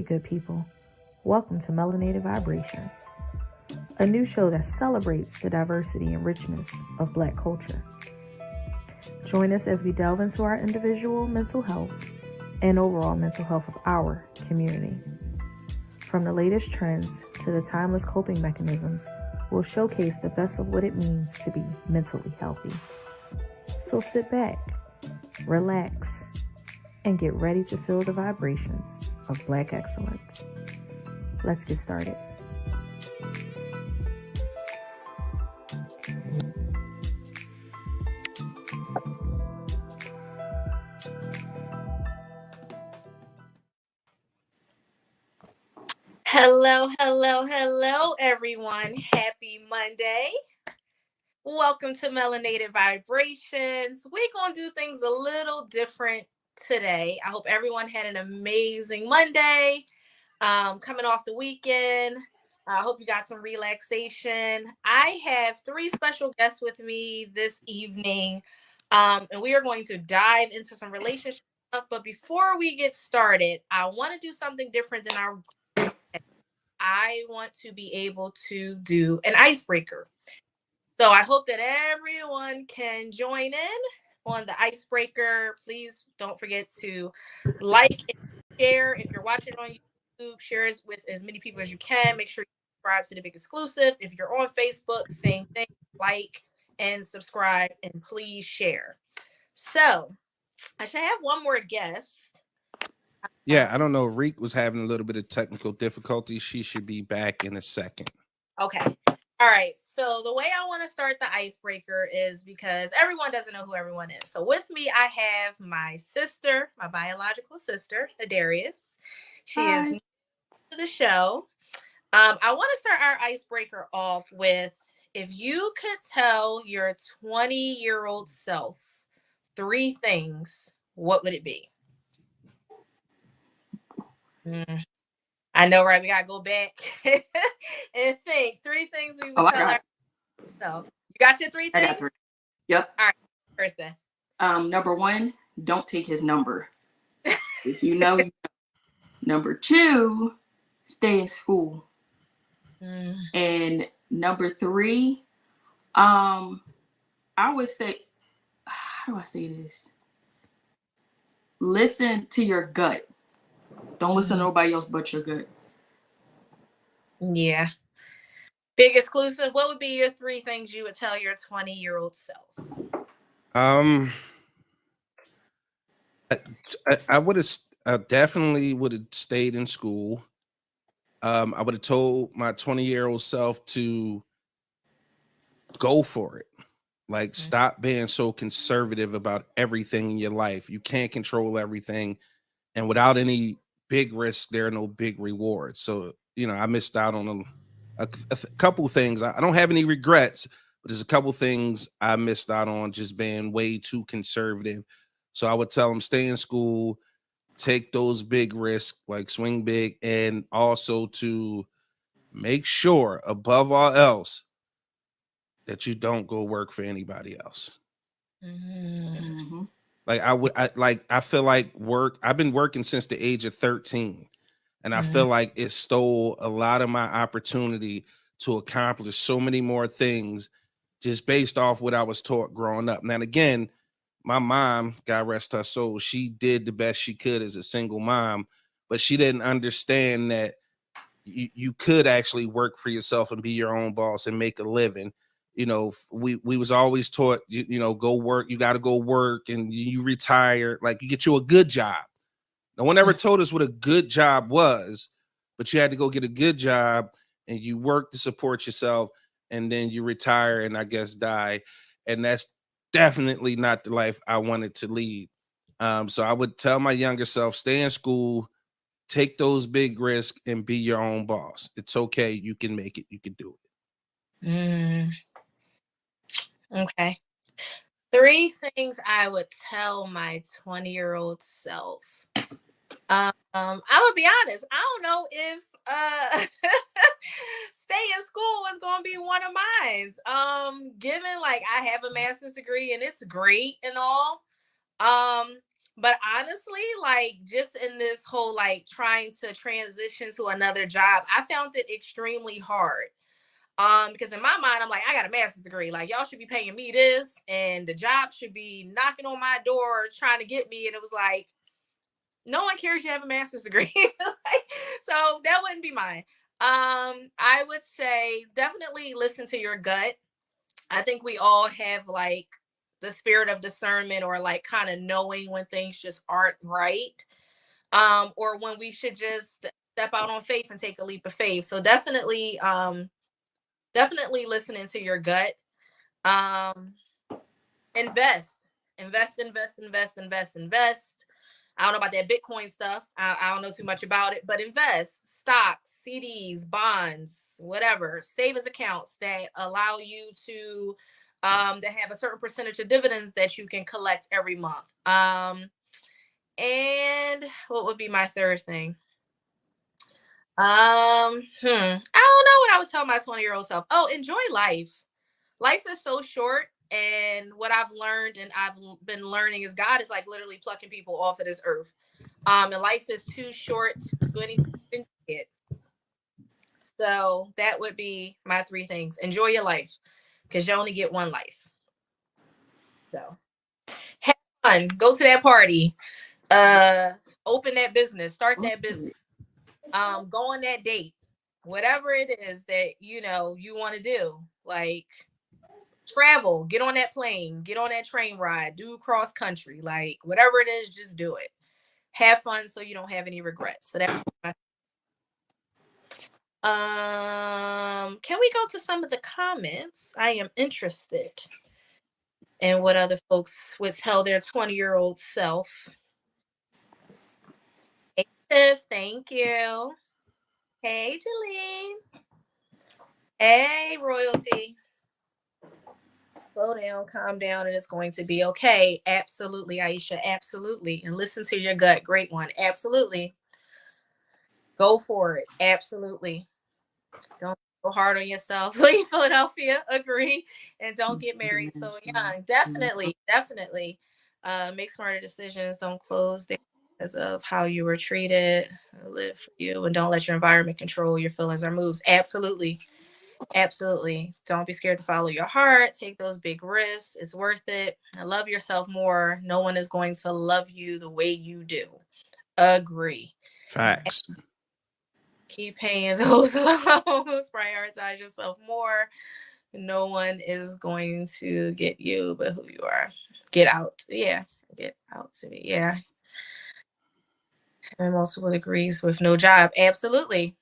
Hey, good people. Welcome to Melanated Vibrations, a new show that celebrates the diversity and richness of Black culture. Join us as we delve into our individual mental health and overall mental health of our community. From the latest trends to the timeless coping mechanisms, we'll showcase the best of what it means to be mentally healthy. So sit back, relax, and get ready to feel the vibrations of Black excellence. Let's get started. Hello, everyone. Happy Monday. Welcome to Melanated Vibrations. We're going to do things a little different today. I hope everyone had an amazing Monday, coming off the weekend. I hope you got some relaxation. I have three special guests with me this evening, and we are going to dive into some relationship stuff. But before we get started, I want to do something different than our I want to be able to do an icebreaker. So I hope that everyone can join in on the icebreaker. Please don't forget to like and share. If you're watching on YouTube, share it with as many people as you can. Make sure you subscribe to the Big Exclusive. If you're on Facebook, same thing. Like and subscribe and please share. So I should have one more guest. Yeah, I don't know. Reek was having a little bit of technical difficulty. She should be back in a second. Okay. All right. So the way I want to start the icebreaker is because everyone doesn't know who everyone is. So with me, I have my sister, my biological sister, Adarius. She Hi. is new to the show. I want to start our icebreaker off with, if you could tell your 20-year-old self three things, what would it be? I know, right? We gotta go back and think. Three things we would tell ourselves. You got your three things? I got three. Yep. All right. First then. Number one, don't take his number. If you know, you know. Number two, stay in school. And number three, I would say, how do I say this? Listen to your gut. Don't listen to nobody else but your gut. Yeah. Big Exclusive, what would be your three things you would tell your 20-year-old self? I would have definitely would have stayed in school. I would have told my 20-year-old self to go for it. Like, stop being so conservative about everything in your life. You can't control everything. And without any big risk, there are no big rewards. So, I missed out on a couple things. I don't have any regrets, but there's a couple things I missed out on just being way too conservative. So I would tell them, stay in school, take those big risks, like swing big, and also to make sure, above all else, that you don't go work for anybody else. Mm-hmm. I feel like work. I've been working since the age of 13, and I feel like it stole a lot of my opportunity to accomplish so many more things just based off what I was taught growing up. Now, again, my mom, God rest her soul, she did the best she could as a single mom, but she didn't understand that you could actually work for yourself and be your own boss and make a living. We was always taught, go work. You got to go work, and you retire, like you get you a good job. No one ever told us what a good job was, but you had to go get a good job and you work to support yourself, and then you retire and I guess die. And that's definitely not the life I wanted to lead. So I would tell my younger self, stay in school, take those big risks, and be your own boss. It's okay. You can make it. You can do it. Okay. Three things I would tell my 20-year-old self. I'm gonna be honest. I don't know if stay in school is gonna be one of mine. Given like I have a master's degree and it's great and all. But honestly, like just in this whole like trying to transition to another job, I found it extremely hard. Because in my mind, I'm like, I got a master's degree. Like, y'all should be paying me this, and the job should be knocking on my door trying to get me. And it was like, no one cares you have a master's degree. So that wouldn't be mine. I would say definitely listen to your gut. I think we all have like the spirit of discernment, or like kind of knowing when things just aren't right. Or when we should just step out on faith and take a leap of faith. So definitely listening to your gut. Um, invest, invest. I don't know about that Bitcoin stuff. I don't know too much about it, but invest stocks, CDs, bonds, whatever, savings accounts that allow you to have a certain percentage of dividends that you can collect every month. And what would be my third thing? I don't know what I would tell my 20-year-old self. Oh, enjoy life. Life is so short. And what I've learned and I've been learning is God is like literally plucking people off of this earth. And life is too short to do anything. So that would be my three things. Enjoy your life, because you only get one life. So have fun. Go to that party. Open that business. Start that business. Go on that date. Whatever it is that you want to do. Like travel, get on that plane, get on that train ride, do cross country, like whatever it is, just do it. Have fun so you don't have any regrets. So that can we go to some of the comments? I am interested in what other folks would tell their 20-year-old self. Hey Tiff, thank you. Hey Jalene. Hey Royalty. Slow down, calm down, and it's going to be okay. Absolutely, Aisha. Absolutely. And listen to your gut. Great one. Absolutely. Go for it. Absolutely. Don't go hard on yourself. Leave Philadelphia. Agree. And don't get married so young. Definitely. Make smarter decisions. Don't close down because of how you were treated. Live for you, and don't let your environment control your feelings or moves. Absolutely. Absolutely. Don't be scared to follow your heart. Take those big risks. It's worth it. And love yourself more. No one is going to love you the way you do. Agree. Facts. Keep paying those loans. Prioritize yourself more. No one is going to get you but who you are. Get out. Yeah. Get out to me. Yeah. And multiple degrees with no job. Absolutely.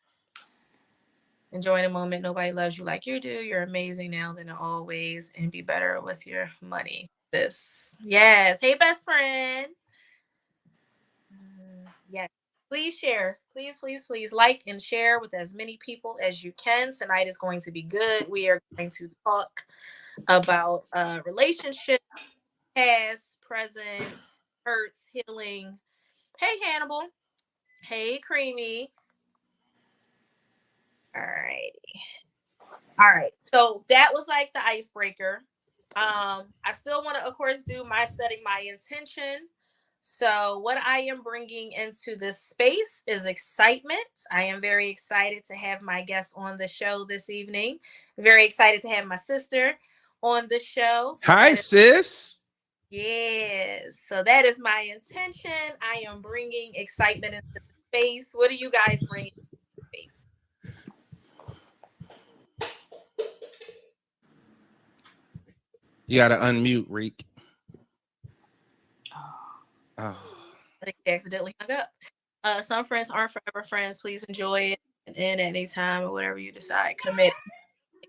Enjoy the moment. Nobody loves you like you do. You're amazing now than always, and be better with your money. Yes. Hey, best friend. Yes. Please share. Please like and share with as many people as you can. Tonight is going to be good. We are going to talk about relationships, past, present, hurts, healing. Hey, Hannibal. Hey, Creamy. All right. All right. So that was like the icebreaker. I still want to, of course, do my setting my intention. So what I am bringing into this space is excitement. I am very excited to have my guest on the show this evening. Very excited to have my sister on the show. So hi, sis. Yes. So that is my intention. I am bringing excitement into the space. What do you guys bring into the space? You gotta unmute, Reek. Oh. I think they accidentally hung up. Some friends aren't forever friends. Please enjoy it and at any time or whatever you decide. Commit.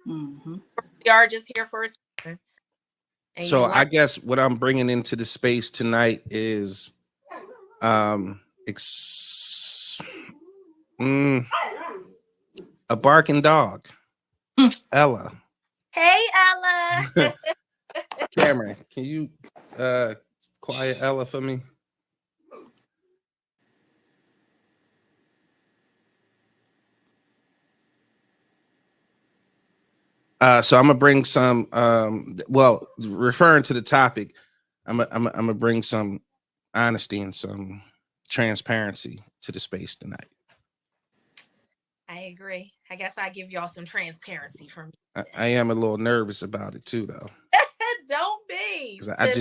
Mm-hmm. We are just here for a season. So I guess what I'm bringing into the space tonight is a barking dog. Ella. Hey, Ella. Cameron, can you quiet Ella for me? So I'm gonna bring some. Well, referring to the topic, I'm gonna bring some honesty and some transparency to the space tonight. I agree. I guess I give y'all some transparency from me. I am a little nervous about it too, though. Don't be. 'Cause I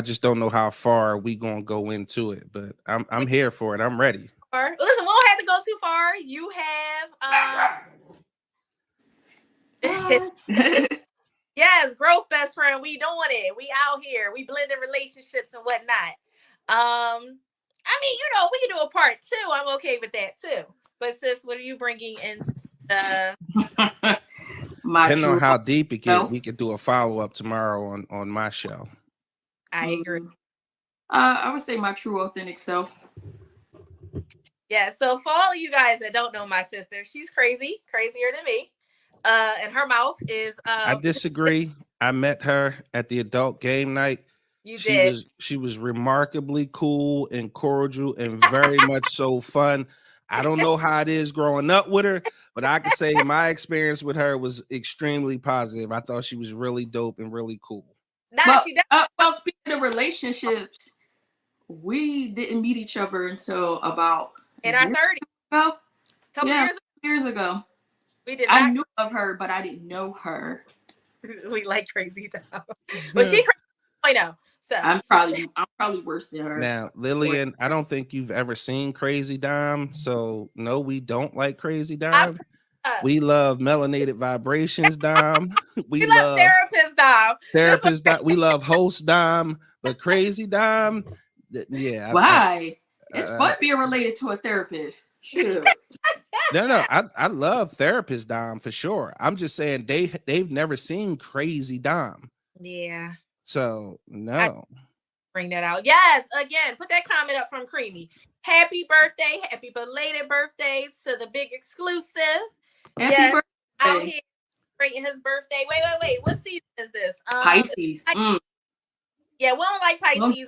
just don't know how far we gonna go into it, but I'm here for it. I'm ready. Listen, we don't have to go too far. You have yes, growth best friend. We doing it. We out here. We blending relationships and whatnot. I mean, we can do a part 2. I'm okay with that too. But sis, what are you bringing into the Depending on how deep it gets, we could do a follow-up tomorrow on my show. I agree. I would say my true authentic self. Yeah, so for all of you guys that don't know my sister, she's crazy, crazier than me. And her mouth is I disagree. I met her at the adult game night. She was remarkably cool and cordial and very much so fun. I don't know how it is growing up with her, but I can say my experience with her was extremely positive. I thought she was really dope and really cool. Well, speaking of relationships, we didn't meet each other until about in our 30s. Couple years ago. We did. I knew of her, but I didn't know her. We like crazy Dom, but she crazy. So I'm probably worse than her. Now, Lillian, I don't think you've ever seen Crazy Dom, so no, we don't like Crazy Dom. We love Melanated Vibrations Dom. We love Therapist Dom. We love Host Dom, but Crazy Dom, yeah. Why? It's fun being related to a therapist. Sure. No. I love Therapist Dom for sure. I'm just saying they've never seen Crazy Dom. Yeah. So no. Bring that out. Yes. Again, put that comment up from Creamy. Happy birthday. Happy belated birthday to the big exclusive. Happy birthday. Out here celebrating his birthday. Wait. What season is this? Pisces. Yeah, we don't like Pisces. We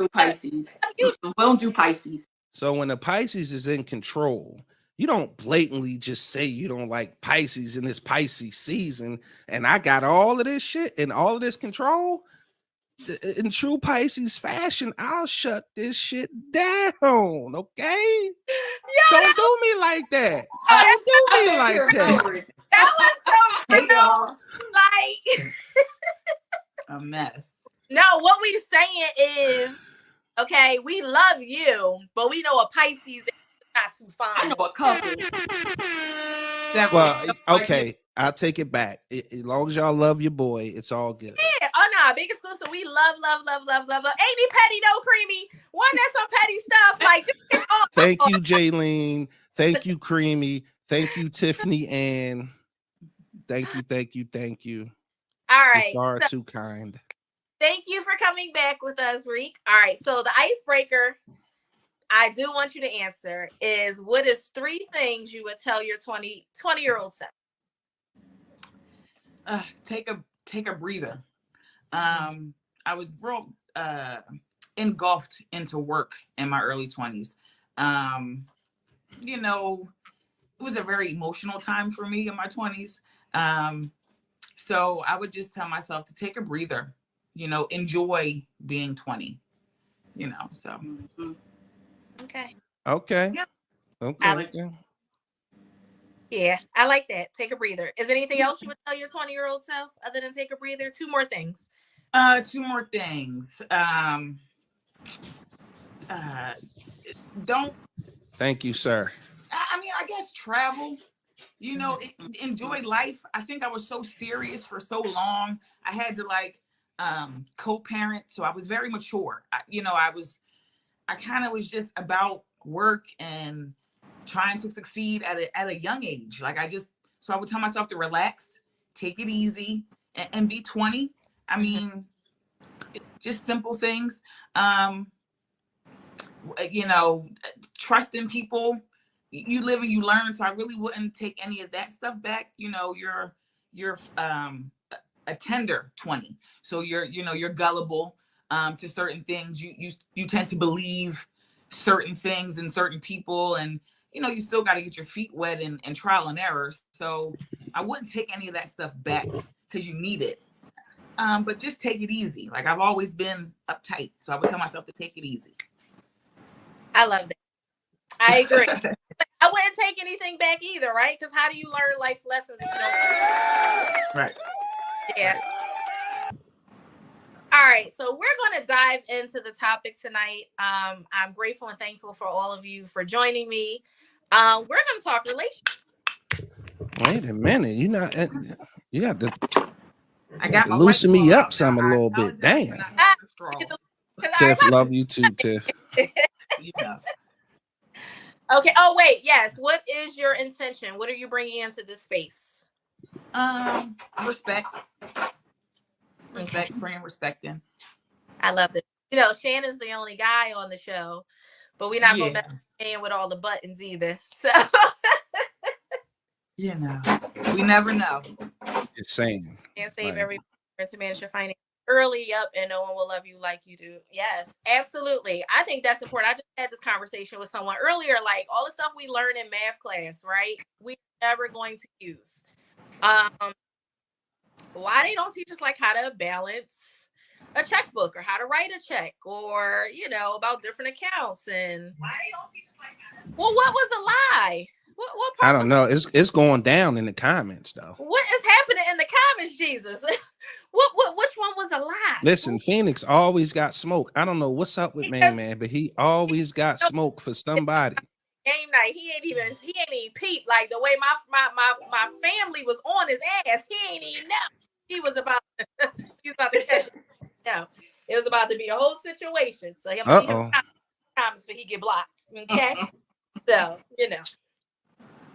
don't do Pisces. So when the Pisces is in control, you don't blatantly just say you don't like Pisces in this Pisces season, and I got all of this shit and all of this control. In true Pisces fashion, I'll shut this shit down, okay? Don't do me like that. Don't do me like that. That was so real. Like a mess. No, what we saying is, okay, we love you, but we know a Pisces that's not too fine. I know a couple. Well, okay, I'll take it back. As long as y'all love your boy, it's all good. Yeah, big exclusive. We love. Ain't he petty though, Creamy? Wasn't that some petty stuff? Like, just Thank you, Jaylene. Thank you, Creamy. Thank you, Tiffany Ann. Thank you. All right. You are too kind. Thank you for coming back with us, Reek. All right, so the icebreaker I do want you to answer is, what is 3 things you would tell your 20-year-old self? Take a breather. I was real engulfed into work in my early 20s. It was a very emotional time for me in my 20s. So I would just tell myself to take a breather, enjoy being 20, so. Okay. Yeah. Okay. Yeah, I like that. Take a breather. Is there anything else you would tell your 20-year-old self other than take a breather? 2 more things. 2 more things. Don't. Thank you, sir. I guess travel. Enjoy life. I think I was so serious for so long. I had to co-parent, so I was very mature. I kind of was just about work and trying to succeed at a young age. So I would tell myself to relax, take it easy, and be 20. Just simple things. Trust in people. You live and you learn. So I really wouldn't take any of that stuff back. You're a tender 20. So you're gullible to certain things. You tend to believe certain things and certain people, and you still got to get your feet wet and trial and error. So I wouldn't take any of that stuff back because you need it. But just take it easy. I've always been uptight, so I would tell myself to take it easy. I love that. I agree. I wouldn't take anything back either, right? Because how do you learn life's lessons if you don't? Right. Yeah. All right, so we're going to dive into the topic tonight. I'm grateful and thankful for all of you for joining me. We're going to talk relationships. Wait a minute, you got to. I got my loosen me up some a little bit. Damn. Tiff, love you too, Tiff. You know. Okay. Oh wait, yes. What is your intention? What are you bringing into this space? Respect. Bringing respect in. I love this. Shannon's the only guy on the show, but we're not going to be with all the buttons either. So we never know. Just saying. Can't save everyone to manage your finance early up, and no one will love you like you do. Yes, absolutely. I think that's important. I just had this conversation with someone earlier, like all the stuff we learn in math class, right? We're never going to use. Why they don't teach us like how to balance a checkbook or how to write a check or, about different accounts and why they don't teach us like that? Well, what was a lie? What I don't know. It's going down in the comments though. What is happening in the comments, Jesus? Which one was a lie? Listen, Phoenix always got smoke. I don't know what's up with man, but he always got smoke for somebody. Game night, he ain't even peep like the way my family was on his ass. He ain't even know he was about to catch it. No, it was about to be a whole situation. So him comments but he get blocked. Okay, so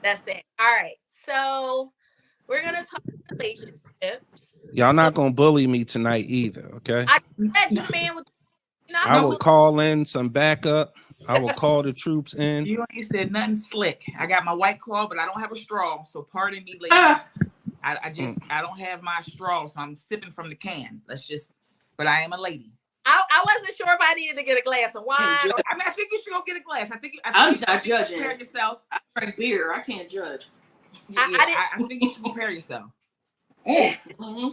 that's that. All right, so we're gonna talk relationships. Y'all not gonna bully me tonight either, okay? I said you the man with. I will call in some backup. I will call the troops in. You ain't said nothing slick. I got my White Claw, but I don't have a straw. So pardon me, ladies. I don't have my straw, so I'm sipping from the can. But I am a lady. I wasn't sure if I needed to get a glass of wine. I think you should go get a glass. I'm not judging. Prepare yourself. I drink beer. I can't judge. I think you should prepare yourself. Mm-hmm.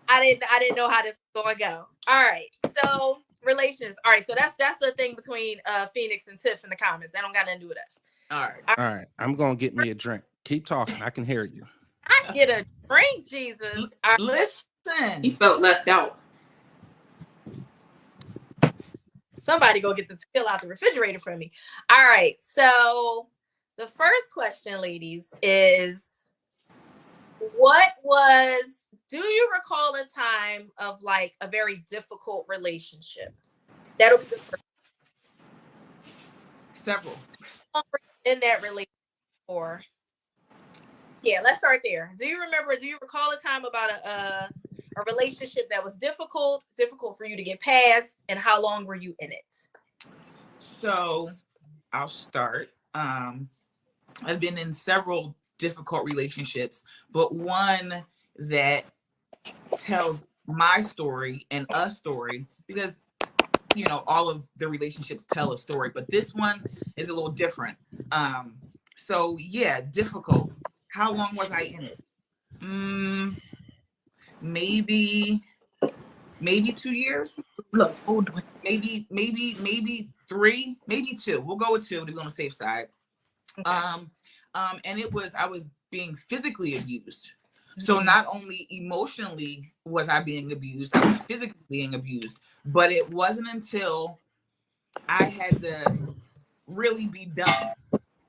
I didn't know how this was going to go. All right, so relations. All right, so that's the thing between Phoenix and Tiff in the comments. They don't got nothing to do with us. All right. I'm gonna get me a drink. Keep talking. I can hear you. I get a drink, Jesus. Listen. He felt left out. Somebody go get the tequila out the refrigerator for me. All right, so the first question, ladies, is do you recall a time of like a very difficult relationship? That'll be the first. Several. In that relationship or let's start there. Do you recall a time about a relationship that was difficult for you to get past, and how long were you in it? So I'll start. I've been in several difficult relationships, but one that tells my story and a story, because all of the relationships tell a story, but this one is a little different. So difficult. How long was I in it? Maybe 2 years. Look, maybe 3, maybe 2. We'll go with 2 to be on the safe side. Okay. And I was being physically abused. So not only emotionally was I being abused, I was physically being abused. But it wasn't until I had to really be done.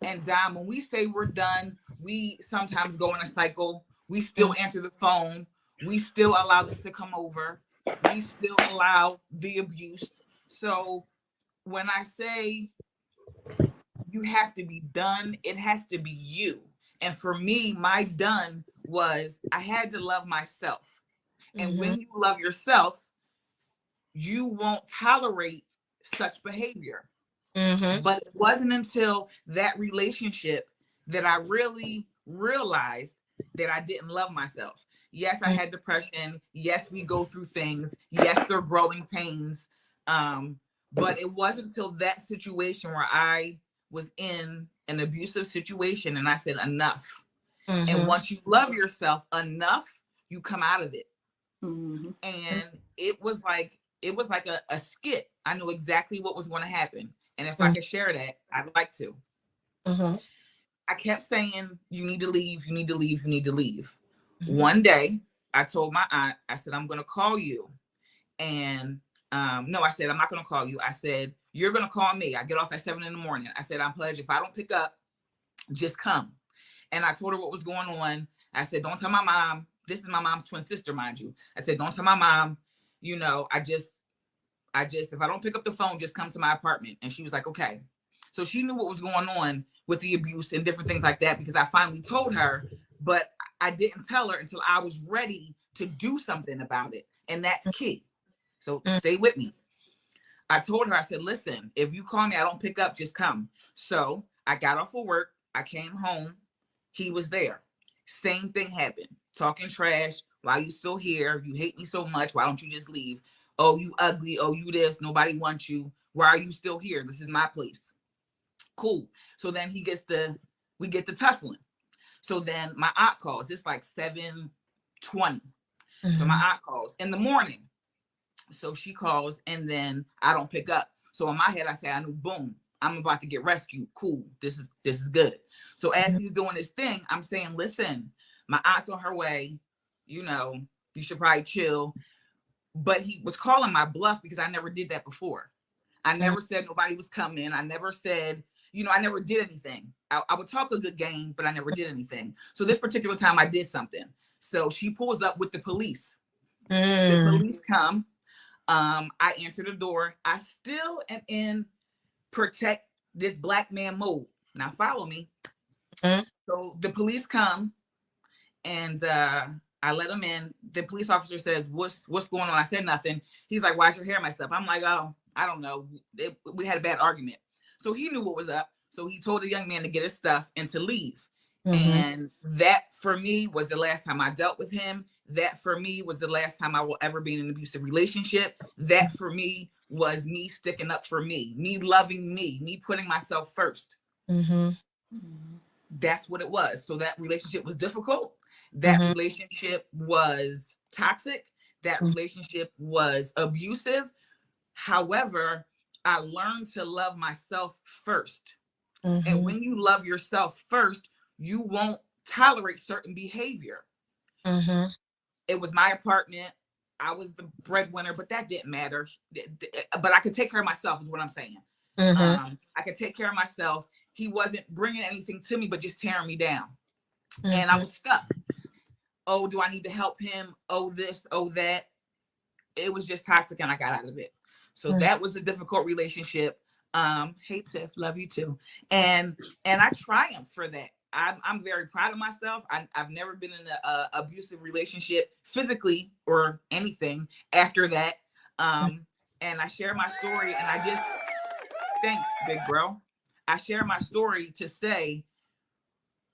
And Dom, when we say we're done, we sometimes go in a cycle. We still answer the phone. We still allow them to come over. We still allow the abuse. So when I say you have to be done, it has to be you. And for me, my done was I had to love myself. And when you love yourself, you won't tolerate such behavior. But it wasn't until that relationship that I really realized that I didn't love myself. Yes, I had depression. Yes, we go through things. Yes, they're growing pains. But it wasn't until that situation where I was in an abusive situation and I said, enough. And once you love yourself enough, you come out of it. And it was like it was like a skit. I knew exactly what was going to happen. And if I could share that, I'd like to. I kept saying, you need to leave, you need to leave, you need to leave. One day, I told my aunt, I said, I'm going to call you. And no, I said, I'm not going to call you. I said, you're going to call me. I get off at 7 a.m. I said, I'm pledged. If I don't pick up, just come. And I told her what was going on. I said, don't tell my mom. This is my mom's twin sister, mind you. I said, don't tell my mom. You know, I just, if I don't pick up the phone, just come to my apartment. And she was like, okay. So she knew what was going on with the abuse and different things like that, because I finally told her, but I didn't tell her until I was ready to do something about it. And that's key. So stay with me. I told her, I said, listen, if you call me, I don't pick up, just come. So I got off of work. I came home. He was there. Same thing happened. Talking trash. Why you still here? You hate me so much. Why don't you just leave? Oh, you ugly. Oh, you this. Nobody wants you. Why are you still here? This is my place. Cool. So then we get the tussling. So then my aunt calls. It's like 7:20. So my aunt calls in the morning. So she calls and then I don't pick up. So in my head, I say, I knew, boom, I'm about to get rescued. Cool. This is good. So as he's doing his thing, I'm saying, listen, my aunt's on her way. You know, you should probably chill. But he was calling my bluff because I never did that before. I never said nobody was coming. I never said, you know, I never did anything. I would talk a good game, but I never did anything. So this particular time I did something. So she pulls up with the police. The police come. I answer the door. I still am in protect this black man mode. Now follow me. So the police come and I let him in. The police officer says, what's going on? I said nothing. He's like, why's your hair messed up? I'm like, oh, I don't know. We had a bad argument. So he knew what was up. So he told the young man to get his stuff and to leave. And that for me was the last time I dealt with him. That for me was the last time I will ever be in an abusive relationship. That for me was me sticking up for me loving me putting myself first. That's what it was. So that relationship was difficult. That relationship was toxic. That relationship was abusive. However, I learned to love myself first. And when you love yourself first, you won't tolerate certain behavior. It was my apartment. I was the breadwinner, but that didn't matter. But I could take care of myself is what I'm saying. I could take care of myself. He wasn't bringing anything to me, but just tearing me down. And I was stuck. Oh, do I need to help him? Oh, this, oh, that. It was just toxic and I got out of it. So that was a difficult relationship. Hey Tiff, love you too. And I triumphed for that. I'm very proud of myself. I've never been in an abusive relationship physically or anything after that. And I share my story and I just, thanks, big bro. I share my story to say,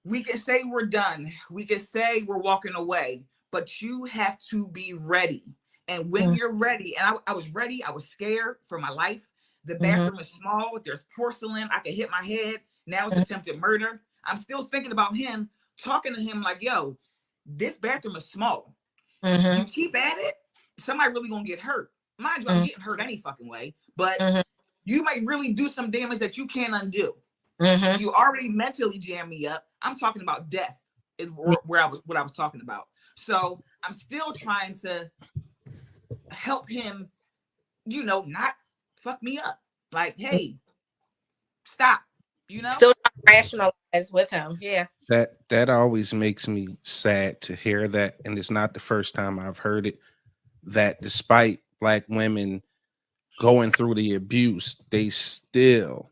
we can say we're done. We can say we're walking away, but you have to be ready. And when you're ready, and I was ready, I was scared for my life. The bathroom is small. There's porcelain. I can hit my head. Now it's attempted murder. I'm still thinking about him, talking to him like, yo, this bathroom is small. You keep at it, somebody really gonna get hurt. Mind you, I'm getting hurt any fucking way, but you might really do some damage that you can't undo. You already mentally jammed me up. I'm talking about death is what I was talking about. So I'm still trying to help him, you know, not fuck me up. Like, hey, stop, you know? Still trying to rationalize with him. Yeah. That always makes me sad to hear that. And it's not the first time I've heard it, that despite Black women going through the abuse, they still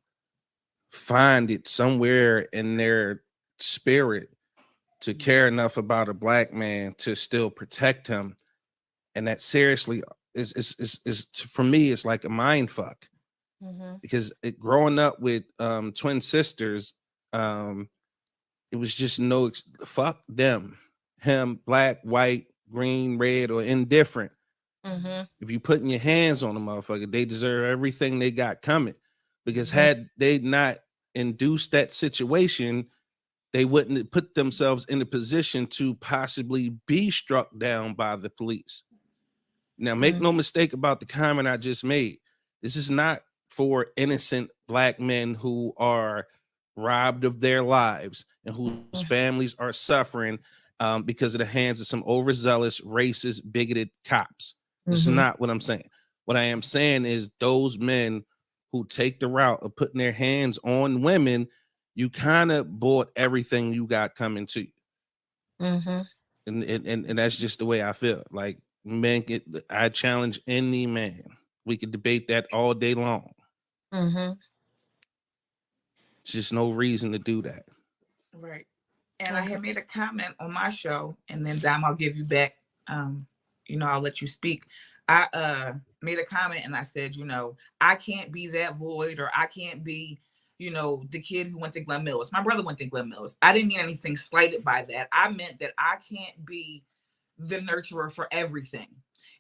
find it somewhere in their spirit to care enough about a Black man to still protect him. And that seriously is for me, it's like a mind fuck. Because growing up with twin sisters, it was just no fuck them, him, black, white, green, red, or indifferent. If you putting your hands on a motherfucker, they deserve everything they got coming. Because had they not induced that situation, they wouldn't have put themselves in a position to possibly be struck down by the police. Now, make no mistake about the comment I just made. This is not for innocent Black men who are robbed of their lives and whose families are suffering because of the hands of some overzealous, racist, bigoted cops. This is not what I'm saying. What I am saying is those men who take the route of putting their hands on women, you kind of bought everything you got coming to you. And that's just the way I feel. Like, men, I challenge any man. We could debate that all day long. It's just no reason to do that. Right. And I had made a comment on my show, and then Dom, I'll give you back. I'll let you speak. I made a comment and I said, I can't be that void, or I can't be, the kid who went to Glen Mills. My brother went to Glen Mills. I didn't mean anything slighted by that. I meant that I can't be the nurturer for everything.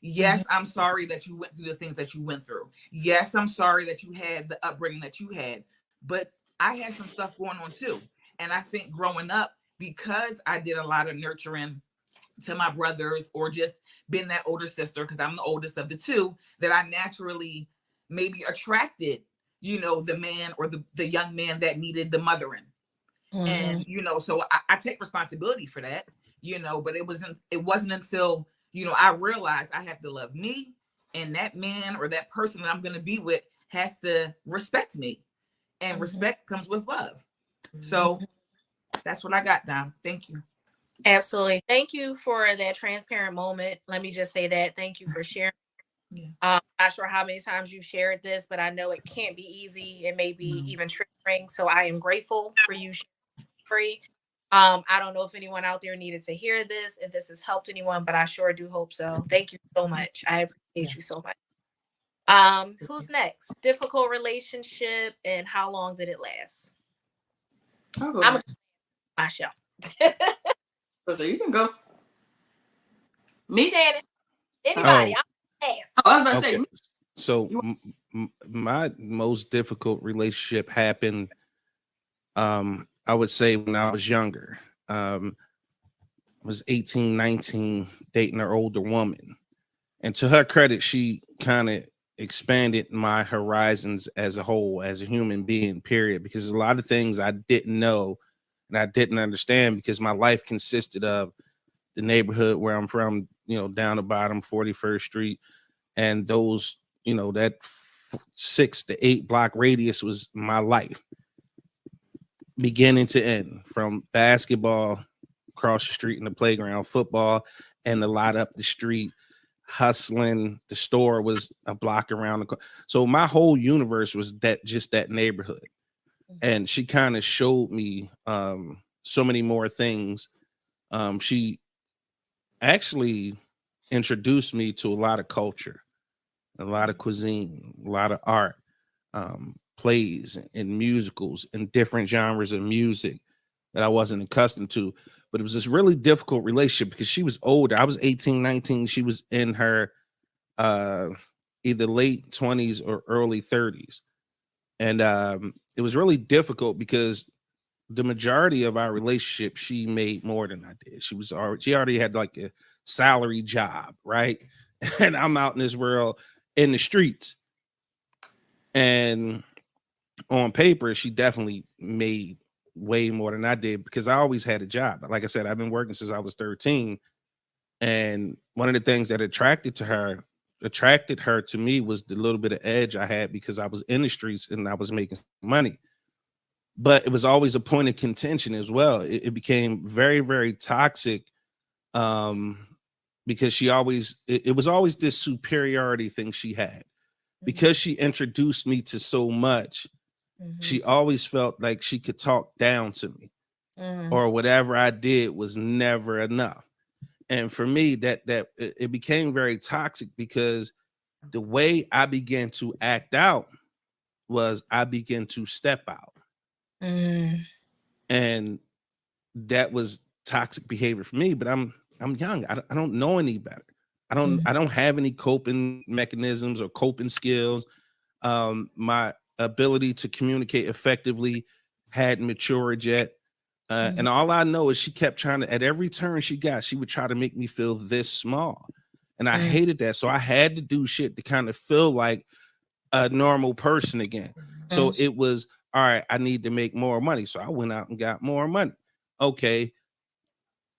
Yes, I'm sorry that you went through the things that you went through. Yes, I'm sorry that you had the upbringing that you had, but I had some stuff going on too. And I think growing up, because I did a lot of nurturing to my brothers, or just been that older sister, because I'm the oldest of the two, that I naturally maybe attracted, the man or the young man that needed the mothering. And, so I take responsibility for that, but it wasn't until, I realized I have to love me, and that man or that person that I'm going to be with has to respect me, and respect comes with love. So that's what I got, Dom. Thank you. Absolutely. Thank you for that transparent moment. Let me just say that. Thank you for sharing. I'm not sure how many times you've shared this, but I know it can't be easy. It may be even triggering. So I am grateful for you sharing. I don't know if anyone out there needed to hear this, if this has helped anyone, but I sure do hope so. Thank you so much. I appreciate you so much. Who's next? Difficult relationship, and how long did it last? I'm my show. So you can go. Me? Shannon. Anybody? I was about to say. So my most difficult relationship happened, I would say, when I was younger. I was 18, 19, dating an older woman. And to her credit, she kind of expanded my horizons as a whole, as a human being, period. Because a lot of things I didn't know and I didn't understand, because my life consisted of the neighborhood where I'm from, down the bottom, 41st Street. And those, that 6 to 8 block radius was my life, beginning to end, from basketball across the street in the playground, football, and the lot up the street, hustling. The store was a block around the corner. So my whole universe was that neighborhood. And she kind of showed me so many more things. She actually introduced me to a lot of culture, a lot of cuisine, a lot of art, plays and musicals and different genres of music that I wasn't accustomed to. But it was this really difficult relationship because she was older. I was 18, 19. She was in her either late 20s or early 30s. And it was really difficult because the majority of our relationship, she made more than I did. She already had like a salary job, right? And I'm out in this world in the streets. And on paper, she definitely made way more than I did because I always had a job. Like I said, I've been working since I was 13. And one of the things that attracted her to me was the little bit of edge I had because I was in the streets and I was making money. But it was always a point of contention as well. It became very, very toxic because it was always this superiority thing she had. Because she introduced me to so much, she always felt like she could talk down to me or whatever I did was never enough. And for me, that it became very toxic because the way I began to act out was I began to step out. And that was toxic behavior for me, but I'm young. I don't know any better. I don't have any coping mechanisms or coping skills. My ability to communicate effectively hadn't matured yet. And all I know is she kept trying to, at every turn she got, she would try to make me feel this small. And I hated that. So I had to do shit to kind of feel like a normal person again. So it was, all right, I need to make more money. So I went out and got more money. Okay.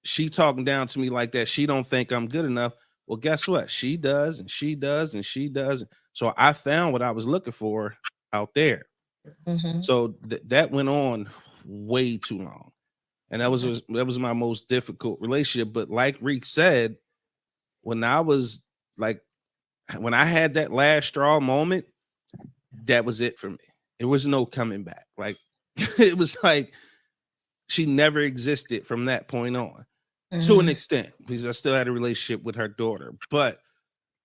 She talking down to me like that. She don't think I'm good enough. Well, guess what? She does, and she does, and she does. So I found what I was looking for out there. So that went on way too long. And that was my most difficult relationship. But like Reek said, when I had that last straw moment, that was it for me. There was no coming back. Like it was like she never existed from that point on, to an extent, because I still had a relationship with her daughter. But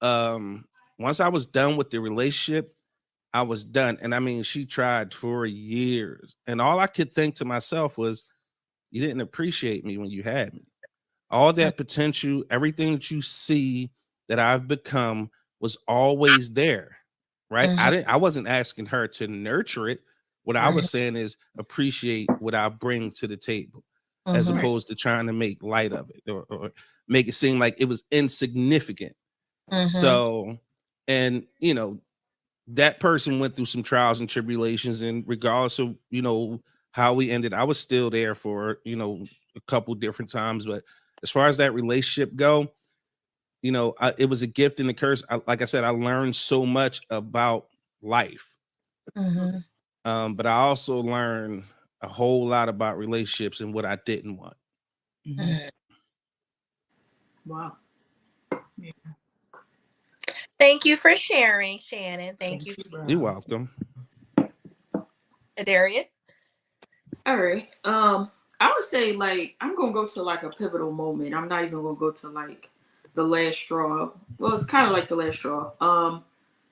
once I was done with the relationship, I was done. And I mean, she tried for years. And all I could think to myself was, you didn't appreciate me when you had me. All that potential, everything that you see that I've become was always there. Right. I wasn't asking her to nurture it. What I was saying is appreciate what I bring to the table, as opposed to trying to make light of it or make it seem like it was insignificant. So, and that person went through some trials and tribulations, and regardless of how we ended, I was still there for a couple different times. But as far as that relationship go, it was a gift and a curse. Like I said, I learned so much about life, but I also learned a whole lot about relationships and what I didn't want. Wow. Yeah. Thank you for sharing, Shannon. Thank you. You're welcome. Darius? All right. I would say like I'm gonna go to like a pivotal moment. I'm not even gonna go to like the last straw. Well, it's kind of like the last straw.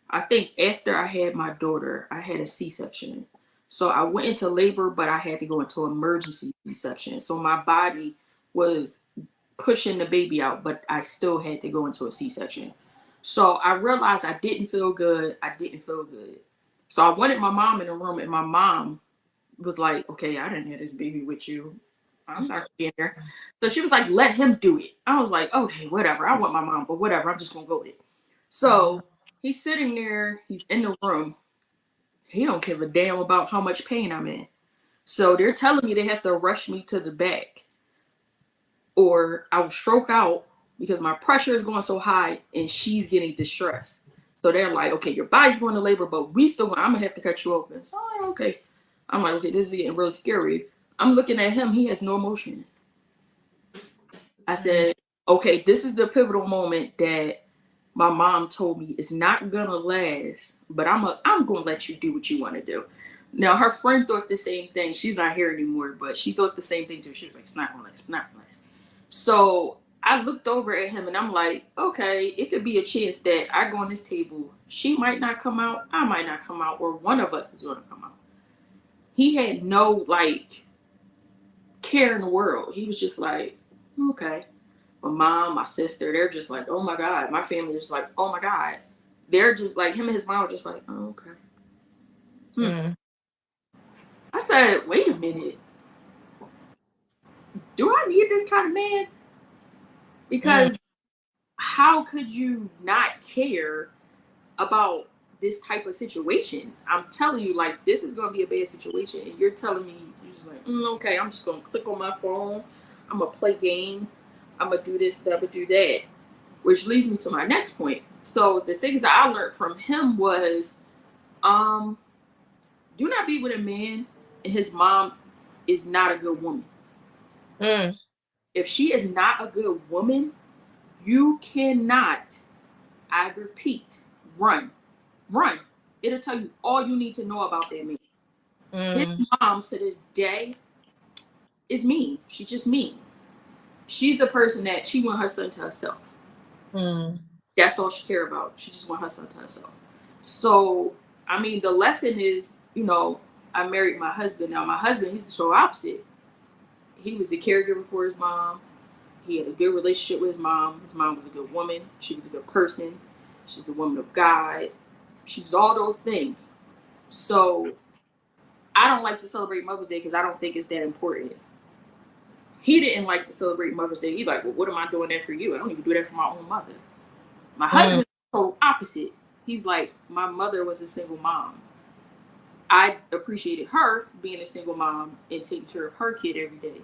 I think after I had my daughter, I had a C-section. So I went into labor, but I had to go into emergency C-section. So my body was pushing the baby out, but I still had to go into a C-section. So I realized I didn't feel good. So I wanted my mom in the room, and my mom was like, okay, I didn't have this baby with you. I'm not being there. So she was like, let him do it. I was like, okay, whatever. I want my mom, but whatever. I'm just going to go with it. So he's sitting there. He's in the room. He don't give a damn about how much pain I'm in. So they're telling me they have to rush me to the back or I will stroke out because my pressure is going so high and she's getting distressed. So they're like, okay, your body's going to labor, but I'm going to have to cut you open. So I'm like, okay. I'm like, okay, this is getting really scary. I'm looking at him. He has no emotion. I said, okay, this is the pivotal moment that my mom told me is not going to last, but I'm going to let you do what you want to do. Now, her friend thought the same thing. She's not here anymore, but she thought the same thing too. She was like, it's not going to last. It's not going to last. So I looked over at him and I'm like, okay, it could be a chance that I go on this table. She might not come out. I might not come out, or one of us is going to come out. He had no like care in the world. He was just like, okay. My mom, my sister, they're just like, oh my God. My family is like, oh my God. They're just like, him and his mom were just like, oh, okay. I said, wait a minute. Do I need this kind of man? Because how could you not care about this type of situation? I'm telling you, like, this is going to be a bad situation. And you're telling me, you're just like, okay, I'm just going to click on my phone. I'm going to play games. I'm going to do this, I'm going to do that. Which leads me to my next point. So the things that I learned from him was, do not be with a man and his mom is not a good woman. If she is not a good woman, you cannot, I repeat, run. It'll tell you all you need to know about that man. His mom to this day is mean. She's just mean. She's the person that she want her son to herself. That's all she care about. She just want her son to herself. So, I mean, the lesson is, I married my husband. Now, my husband, he's the total opposite. He was the caregiver for his mom. He had a good relationship with his mom. His mom was a good woman. She was a good person. She's a woman of God. She was all those things. So I don't like to celebrate Mother's Day because I don't think it's that important. He didn't like to celebrate Mother's Day. He's like, well, what am I doing that for you? I don't even do that for my own mother. My husband is so opposite. He's like, my mother was a single mom. I appreciated her being a single mom and taking care of her kid every day.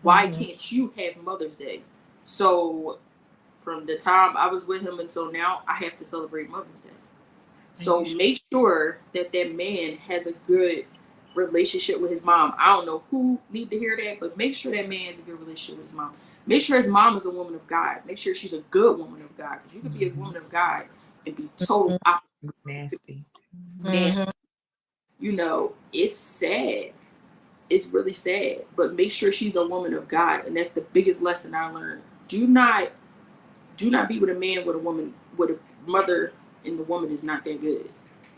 Why can't you have Mother's Day? So from the time I was with him until now, I have to celebrate Mother's Day. So make sure that that man has a good relationship with his mom. I don't know who need to hear that, but make sure that man has a good relationship with his mom. Make sure his mom is a woman of God. Make sure she's a good woman of God, because you could be a woman of God and be total opposite. Nasty. Nasty. You know, it's sad. It's really sad. But make sure she's a woman of God, and that's the biggest lesson I learned. Do not be with a man with a woman, with a mother, and the woman is not that good.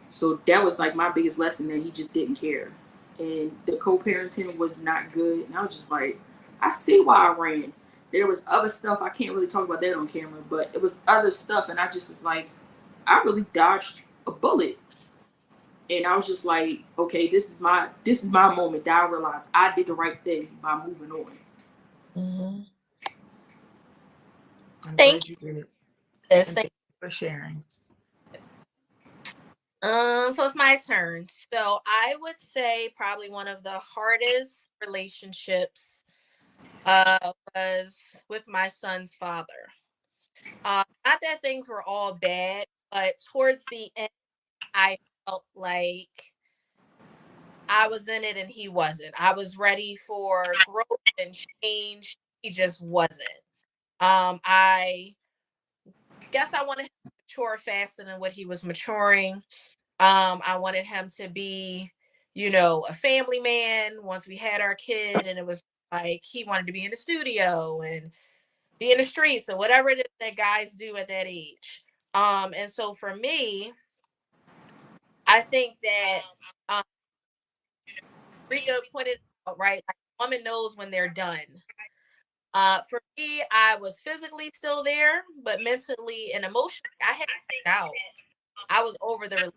So that was like my biggest lesson, that he just didn't care. And the co-parenting was not good. And I was just like, I see why I ran. There was other stuff, I can't really talk about that on camera, but it was other stuff, and I just was like, I really dodged a bullet. And I was just like, okay, this is my moment that I realized I did the right thing by moving on. I'm glad you did it. Yes, thank you for sharing. So it's my turn. So I would say probably one of the hardest relationships was with my son's father. Not that things were all bad, but towards the end, I felt like I was in it and he wasn't. I was ready for growth and change. He just wasn't. I guess I wanted him to mature faster than what he was maturing. I wanted him to be, a family man once we had our kid, and it was like he wanted to be in the studio and be in the streets or whatever it is that guys do at that age. And so for me, I think that Rika pointed out, right, like a woman knows when they're done. For me, I was physically still there, but mentally and emotionally, I had out. I was over the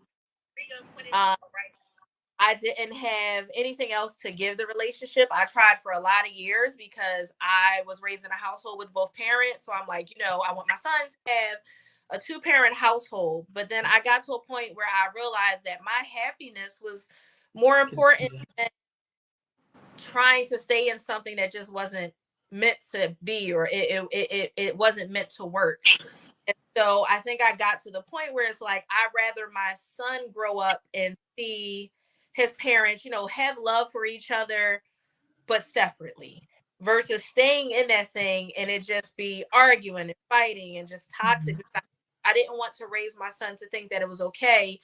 I didn't have anything else to give the relationship. I tried for a lot of years because I was raised in a household with both parents. So I'm like, I want my son to have a 2-parent household. But then I got to a point where I realized that my happiness was more important than trying to stay in something that just wasn't meant to be, or it wasn't meant to work. And so I think I got to the point where it's like, I'd rather my son grow up and see his parents, have love for each other, but separately, versus staying in that thing and it just be arguing and fighting and just toxic. I didn't want to raise my son to think that it was okay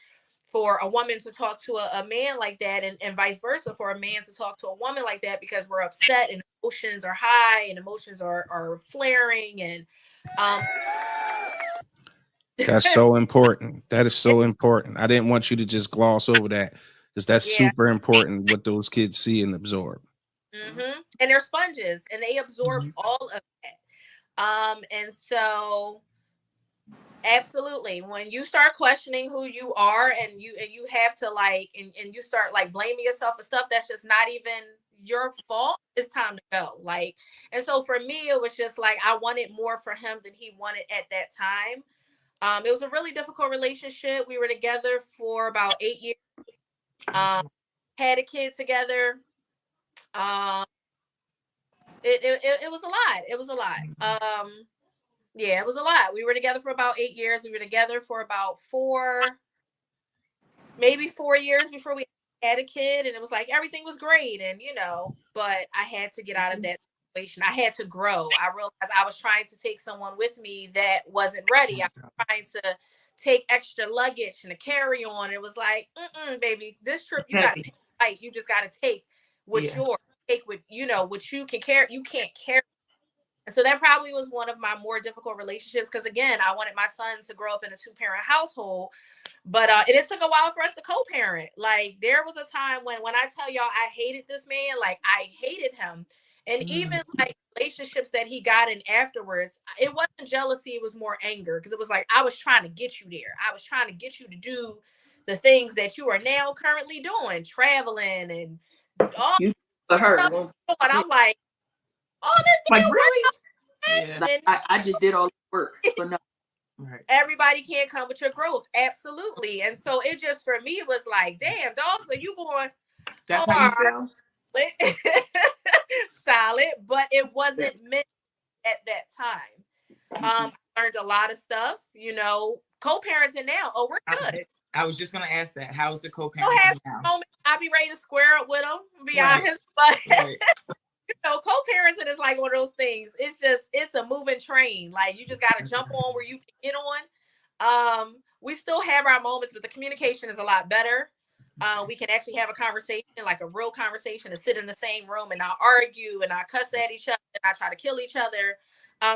for a woman to talk to a man like that, and vice versa, for a man to talk to a woman like that, because we're upset and emotions are high and emotions are flaring. And that's so important. That is so important. I didn't want you to just gloss over that, because that's super important what those kids see and absorb. And they're sponges and they absorb all of that. And so absolutely, when you start questioning who you are, and you have to and you start blaming yourself for stuff that's just not even your fault, it's time to go. And so for me, it was just like I wanted more for him than he wanted at that time. It was a really difficult relationship. We were together for about 8 years. Had a kid together. It was a lot. It was a lot. Yeah, it was a lot. We were together for about 8 years. We were together for about maybe 4 years before we had a kid, and it was like everything was great, and but I had to get out of that situation. I had to grow. I realized I was trying to take someone with me that wasn't ready. I was trying to take extra luggage and a carry on. It was like, baby, this trip you got to pay. You just got to take what's yours. Take what what you can carry. You can't carry. And so that probably was one of my more difficult relationships, because again, I wanted my son to grow up in a 2-parent household, but and it took a while for us to co-parent. There was a time when I tell y'all I hated this man, I hated him. And even relationships that he got in afterwards, it wasn't jealousy, it was more anger, because it was like I was trying to get you there. I was trying to get you to do the things that you are now currently doing, traveling and all for her. And I'm like, oh, this really? yeah. I just did all the work for nothing. Right. Everybody can't come with your growth. Absolutely. And so it just, for me, it was like, damn, dogs, are you going That's how you hard? feel? Solid, but it wasn't meant at that time. I learned a lot of stuff, co-parenting now. Oh, we're good. I was just gonna ask that. How's the I'll co-parenting now? I'll be ready to square up with them, be Right. honest. But Right. co-parenting is like one of those things. It's a moving train. Like, you just gotta jump on where you can get on. We still have our moments, but the communication is a lot better. We can actually have a conversation, like a real conversation, and sit in the same room and not argue and not cuss at each other and not try to kill each other.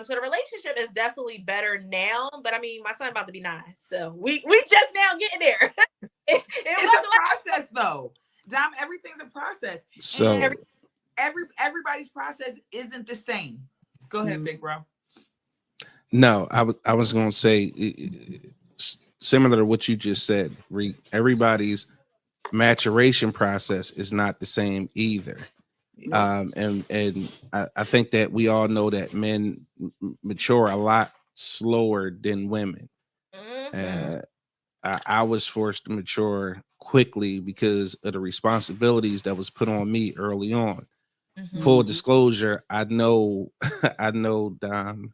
So the relationship is definitely better now. But I mean, my son about to be 9, so we just now getting there. It's a process, though. Dom, everything's a process. So and everybody's process isn't the same. Go ahead, big bro. No, I was going to say similar to what you just said. Everybody's maturation process is not the same either. And I think that we all know that men mature a lot slower than women. I was forced to mature quickly because of the responsibilities that was put on me early on. Full disclosure, I know Dom,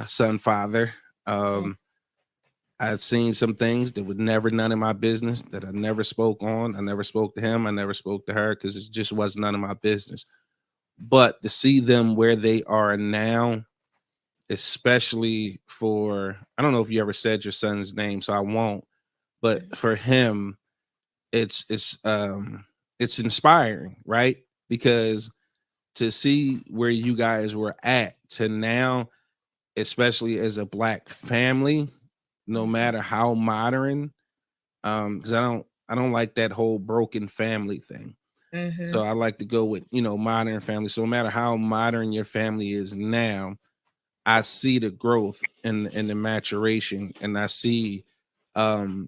son, father. I'd seen some things that were never none of my business, that I never spoke on. I never spoke to him. I never spoke to her because it just was none of my business. But to see them where they are now, especially for, I don't know if you ever said your son's name, so I won't. But for him, it's inspiring, right? Because to see where you guys were at to now, especially as a Black family, no matter how modern, because I don't like that whole broken family thing. So I like to go with, modern family. So no matter how modern your family is now, I see the growth and the maturation, and I see the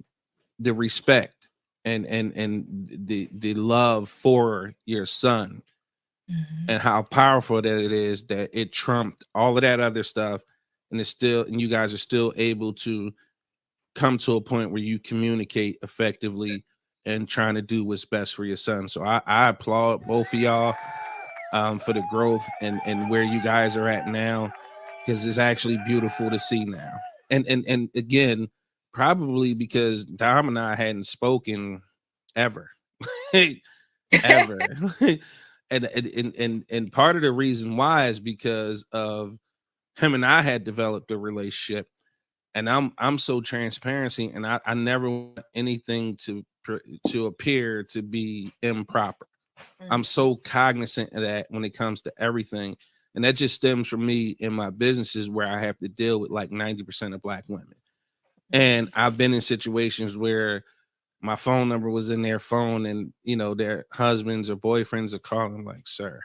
respect and the love for your son, and how powerful that it is, that it trumped all of that other stuff, and you guys are still able to come to a point where you communicate effectively and trying to do what's best for your son. So I applaud both of y'all for the growth and where you guys are at now, because it's actually beautiful to see now. And again, probably because Dom and I hadn't spoken ever. Ever. and part of the reason why is because of him and I had developed a relationship, and I'm so transparency, and I never want anything to appear to be improper. I'm so cognizant of that when it comes to everything. And that just stems from me in my businesses where I have to deal with like 90% of Black women. And I've been in situations where my phone number was in their phone, and their husbands or boyfriends are calling, like, sir,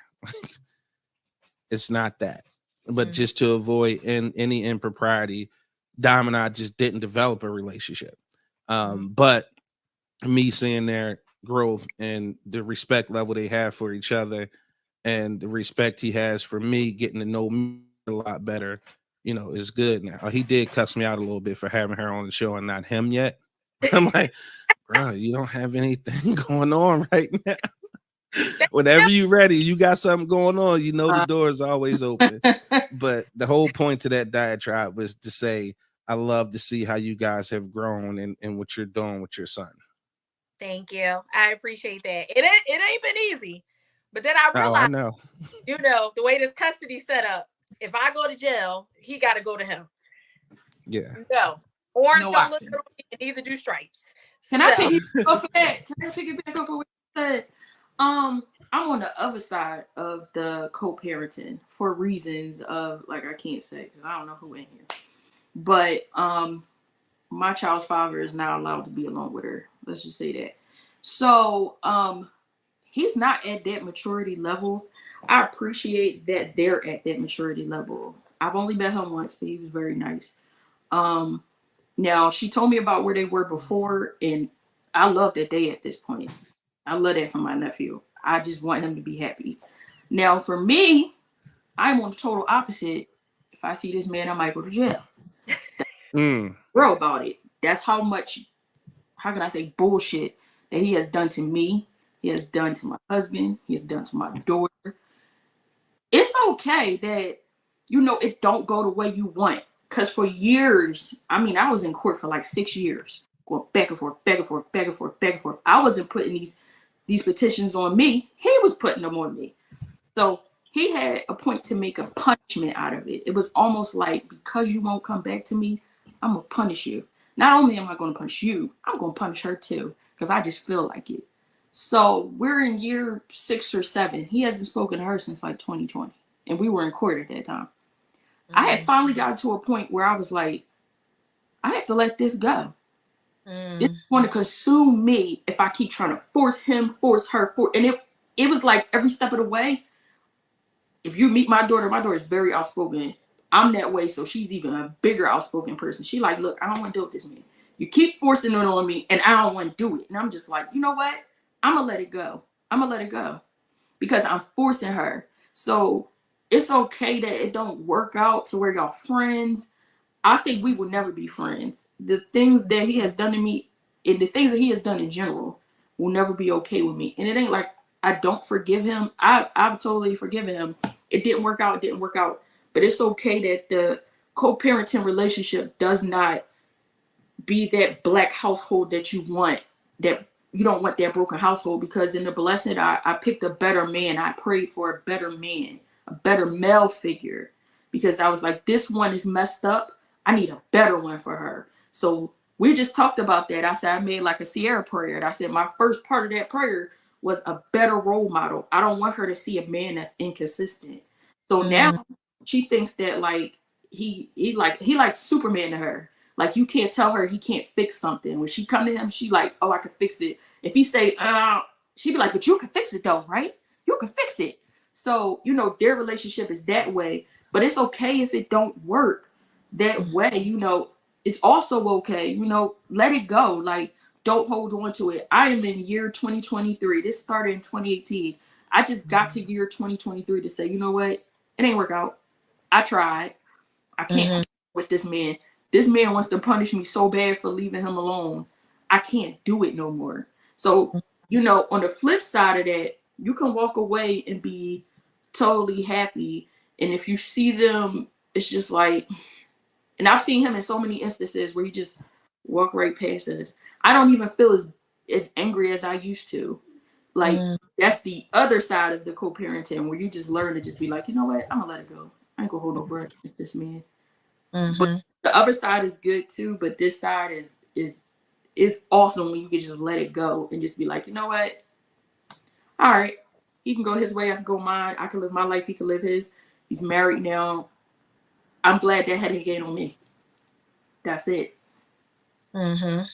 it's not that. But just to avoid any impropriety, Dom and I just didn't develop a relationship. But me seeing their growth and the respect level they have for each other, and the respect he has for me, getting to know me a lot better, is good now. He did cuss me out a little bit for having her on the show and not him yet. I'm like, bro, you don't have anything going on right now. Whenever you're ready, you got something going on, the door is always open. But the whole point to that diatribe was to say, I love to see how you guys have grown and what you're doing with your son. Thank you. I appreciate that. It ain't been easy. But then I realized, I know. The way this custody set up, if I go to jail, he got to go to him. Yeah. No. Orange No don't look options. at me, and neither do stripes. Can I pick it off of that? Can I pick it back off of what you said? I'm on the other side of the co-parenting for reasons of, like, I can't say because I don't know who in here. But my child's father is not allowed to be alone with her. Let's just say that. So he's not at that maturity level. I appreciate that they're at that maturity level. I've only met him once, but he was very nice. Now, she told me about where they were before, and I love that they at this point. I love that for my nephew. I just want him to be happy. Now, for me, I'm on the total opposite. If I see this man, I might go to jail. real about it. That's how much, how can I say, bullshit that he has done to me. He has done to my husband. He has done to my daughter. It's okay that, you know, it don't go the way you want. Because for years, I mean, I was in court for like 6 years, going back and forth, back and forth, back and forth, back and forth. I wasn't putting these petitions on me. He was putting them on me. So he had a point to make a punishment out of it. It was almost like, because you won't come back to me, I'm going to punish you. Not only am I going to punish you, I'm going to punish her too, because I just feel like it. So we're in year 6 or 7. He hasn't spoken to her since like 2020. And we were in court at that time. I had finally got to a point where I was like, I have to let this go. This is going to consume me if I keep trying to force him, force her, and it was like every step of the way. If you meet my daughter is very outspoken. I'm that way, so she's even a bigger outspoken person. She like, look, I don't want to deal with this man. You keep forcing it on me, and I don't want to do it. And I'm just like, you know what? I'm going to let it go. I'm going to let it go because I'm forcing her. So it's okay that it don't work out to where y'all friends. I think we will never be friends. The things that he has done to me and the things that he has done in general will never be okay with me. And it ain't like I don't forgive him. I've totally forgiven him. It didn't work out. It didn't work out. But it's okay that the co-parenting relationship does not be that black household that you want, that you don't want that broken household, because in the blessing, I picked a better man. I prayed for a better man, a better male figure, because I was like, this one is messed up. I need a better one for her. So we just talked about that. I said, I made like a Sierra prayer. And I said, my first part of that prayer was a better role model. I don't want her to see a man that's inconsistent. So now she thinks that like he like Superman to her. Like, you can't tell her he can't fix something. When she come to him, she like, oh, I can fix it. If he say, she be like, but you can fix it though, right? You can fix it. So, you know, their relationship is that way. But it's okay if it don't work that way. You know, it's also okay. You know, let it go. Like, don't hold on to it. I am in year 2023. This started in 2018. I just got to year 2023 to say, you know what? It ain't work out. I tried. I can't with this man. This man wants to punish me so bad for leaving him alone. I can't do it no more. So, you know, on the flip side of that, you can walk away and be totally happy. And if you see them, it's just like, and I've seen him in so many instances where he just walk right past us. I don't even feel as angry as I used to. Like, that's the other side of the co-parenting, where you just learn to just be like, you know what? I'm gonna let it go. I ain't gonna hold no grudge against this man. But the other side is good too, but this side is awesome when you can just let it go and just be like, you know what? All right, he can go his way, I can go mine. I can live my life, he can live his. He's married now. I'm glad that headache ain't on me. That's it. Right.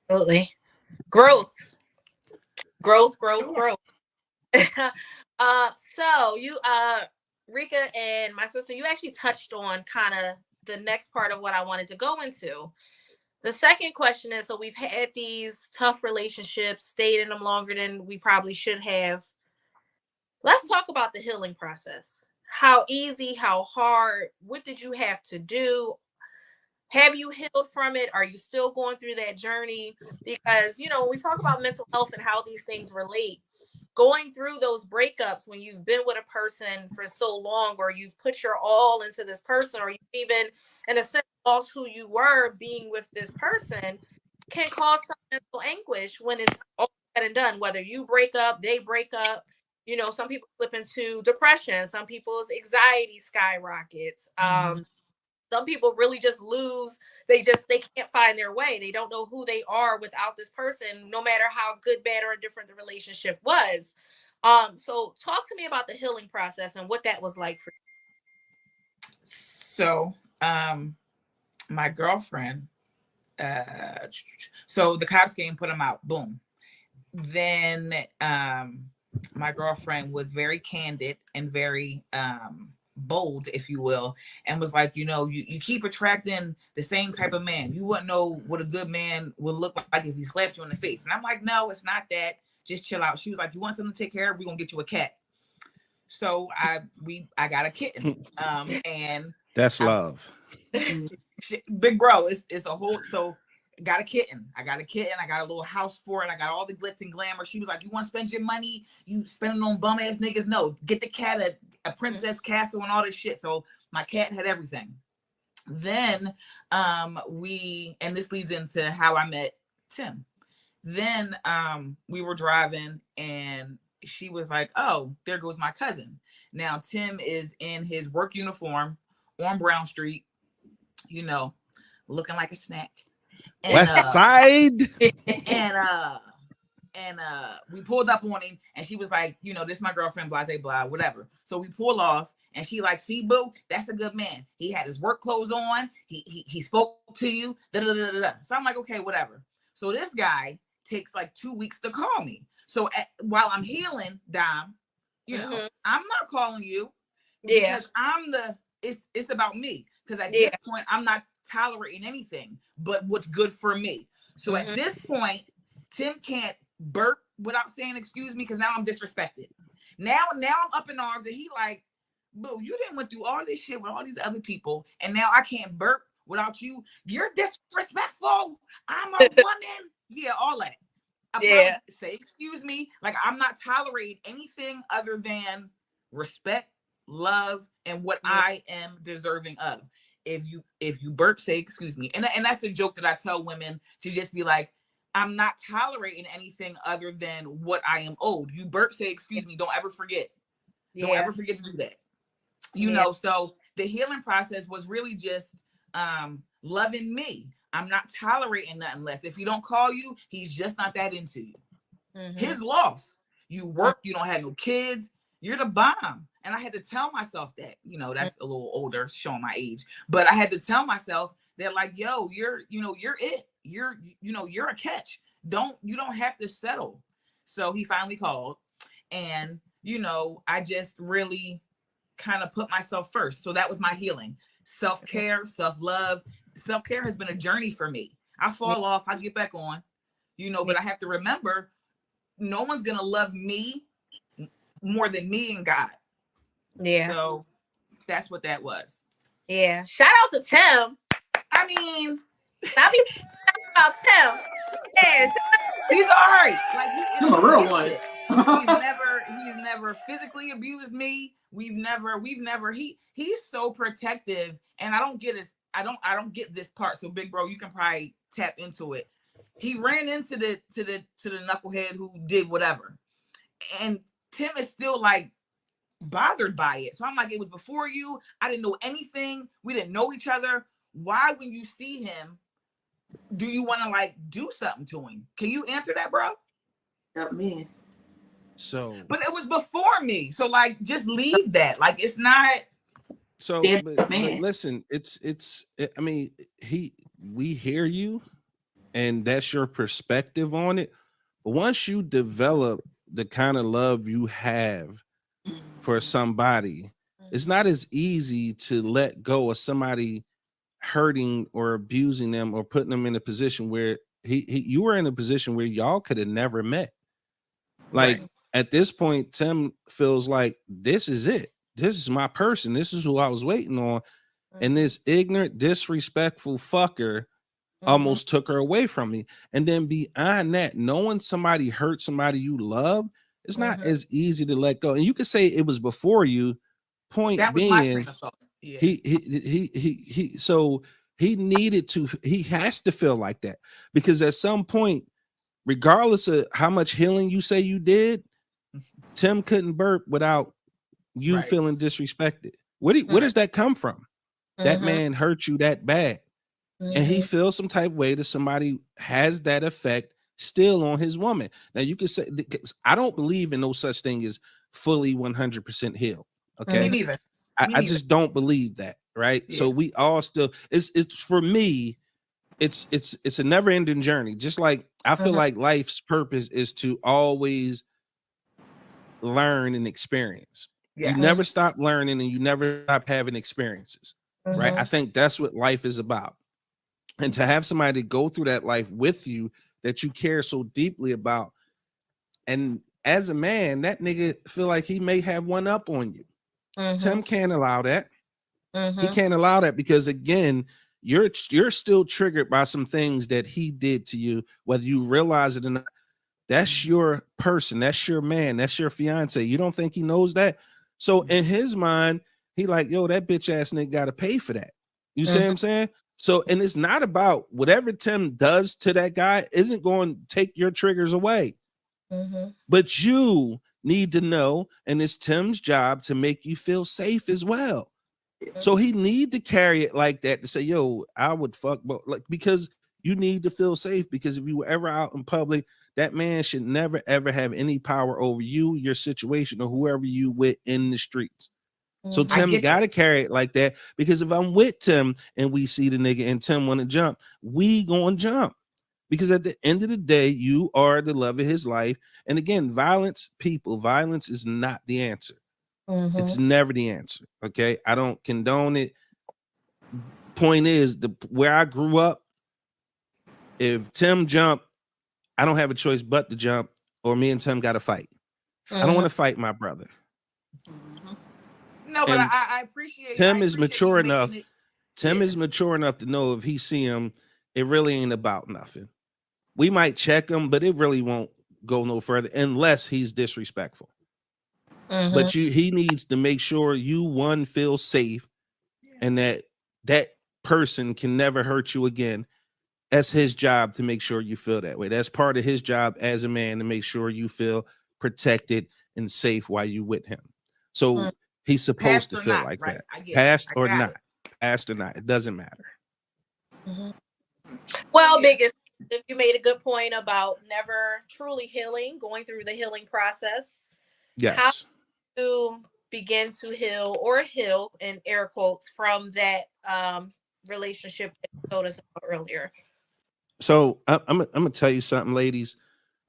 Absolutely. Growth. So you Rika and my sister, you actually touched on kind of the next part of what I wanted to go into. The second question is, so we've had these tough relationships, stayed in them longer than we probably should have. Let's talk about the healing process. How easy, how hard, what did you have to do? Have you healed from it? Are you still going through that journey? Because, you know, when we talk about mental health and how these things relate, going through those breakups when you've been with a person for so long, or you've put your all into this person, or you've even, in a sense, lost who you were being with this person, can cause some mental anguish when it's all said and done. Whether you break up, they break up, you know, some people slip into depression, some people's anxiety skyrockets. Some people really just lose. They can't find their way. They don't know who they are without this person, no matter how good, bad, or indifferent the relationship was. So talk to me about the healing process and what that was like for you. So, my girlfriend, so the cops came, put him out, boom. Then, my girlfriend was very candid and very, bold, if you will, and was like, you know, you keep attracting the same type of man. You wouldn't know what a good man would look like if he slapped you in the face. And I'm like, no, it's not that. Just chill out. She was like, you want something to take care of? We're gonna get you a cat. So I got a kitten. And that's love. big bro, it's a whole. So got a kitten. I got a little house for it. I got all the glitz and glamour. She was like, you want to spend your money? You spend it on bum ass niggas? No, get the cat a princess castle and all this shit. So my cat had everything. Then and this leads into how I met Tim. Then we were driving and she was like, oh, there goes my cousin. Now Tim is in his work uniform on Brown Street, you know, looking like a snack. And, West Side. And we pulled up on him and she was like, you know, this is my girlfriend, blah, blah, blah, whatever. So we pull off and she like, see, boo, that's a good man. He had his work clothes on. He spoke to you. Da, da, da, da, da. So I'm like, okay, whatever. So this guy takes like 2 weeks to call me. So while I'm healing, Dom, you know, I'm not calling you. Yeah. Because it's about me. Because at this point, I'm not tolerating anything but what's good for me. So at this point, Tim can't burp without saying excuse me because now I'm disrespected. Now I'm up in arms and he like, boo, you didn't went through all this shit with all these other people and now I can't burp without you. You're disrespectful. I'm a woman. Yeah, all that. Say excuse me. Like I'm not tolerating anything other than respect, love, and what I am deserving of. If you burp, say excuse me. And that's a joke that I tell women to just be like, I'm not tolerating anything other than what I am owed. You burp, say excuse me. Don't ever forget. Don't ever forget to do that. You know, so the healing process was really just loving me. I'm not tolerating nothing less. If he don't call you, he's just not that into you. His loss. You work, you don't have no kids, you're the bomb. And I had to tell myself that, you know, that's a little older, showing my age. But I had to tell myself that, like, yo, you're it. You're a catch. You don't have to settle. So he finally called. And, you know, I just really kind of put myself first. So that was my healing. Self-care, self-love. Self-care has been a journey for me. I fall off, I get back on, you know, but I have to remember no one's going to love me more than me and God. Yeah. So that's what that was. Yeah. Shout out to Tim. I mean, I be about Tim. Yeah. He's all right. Like he's a real one. He's never physically abused me. He's so protective, and I don't get this part. So big bro, you can probably tap into it. He ran into the knucklehead who did whatever, and Tim is still like bothered by it. So I'm like, it was before you. I didn't know anything. We didn't know each other. Why, when you see him, do you want to like do something to him? Can you answer that, bro? Yep, man. So, but it was before me. So like, just leave that. Like, it's not. So, but listen, I mean, we hear you, and that's your perspective on it. But once you develop the kind of love you have for somebody, it's not as easy to let go of somebody hurting or abusing them or putting them in a position where you were in a position where y'all could have never met. Like at this point, Tim feels like this is it. This is my person. This is who I was waiting on. And this ignorant, disrespectful fucker almost took her away from me. And then beyond that, knowing somebody hurt somebody you love, it's not as easy to let go. And you could say it was before you. Point that being, my train of thought. Yeah. So he has to feel like that, because at some point, regardless of how much healing you say you did, Tim couldn't burp without you feeling disrespected. Where does that come from? That man hurt you that bad, and he feels some type of way that somebody has that effect still on his woman. Now you can say, I don't believe in no such thing as fully 100% healed. Okay, me neither. I just don't believe that. Right. Yeah. So we all still, it's for me, it's a never ending journey. Just like I feel like life's purpose is to always learn and experience. Yes. You never stop learning and you never stop having experiences. Right. I think that's what life is about. And to have somebody go through that life with you that you care so deeply about. And as a man, that nigga feel like he may have one up on you. Tim can't allow that. He can't allow that, because again, you're still triggered by some things that he did to you, whether you realize it or not. That's your person, that's your man, that's your fiance. You don't think he knows that? So in his mind, he like, yo, that bitch ass nigga gotta pay for that. You see what I'm saying? So, and it's not about whatever Tim does to that guy isn't going to take your triggers away. But you need to know, and it's Tim's job to make you feel safe as well. So he need to carry it like that to say, yo, I would fuck, but like, because you need to feel safe, because if you were ever out in public, that man should never ever have any power over you, your situation, or whoever you with in the streets. So Tim got to carry it like that, because if I'm with Tim and we see the nigga and Tim want to jump, we going to jump, because at the end of the day, you are the love of his life. And again, violence is not the answer. It's never the answer. Okay. I don't condone it. Point is, where I grew up, if Tim jumped, I don't have a choice but to jump, or me and Tim got to fight. I don't want to fight my brother. No, but I appreciate Tim is mature enough. Tim is mature enough to know if he see him, it really ain't about nothing. We might check him, but it really won't go no further unless he's disrespectful. But he needs to make sure you feel safe, and that person can never hurt you again. That's his job, to make sure you feel that way. That's part of his job as a man, to make sure you feel protected and safe while you with him. So he's supposed to feel like that. Past or not, it doesn't matter. Well, biggest, you made a good point about never truly healing, going through the healing process. Yes. How to begin to heal in air quotes from that relationship that you told us about earlier. So I'm gonna tell you something, ladies.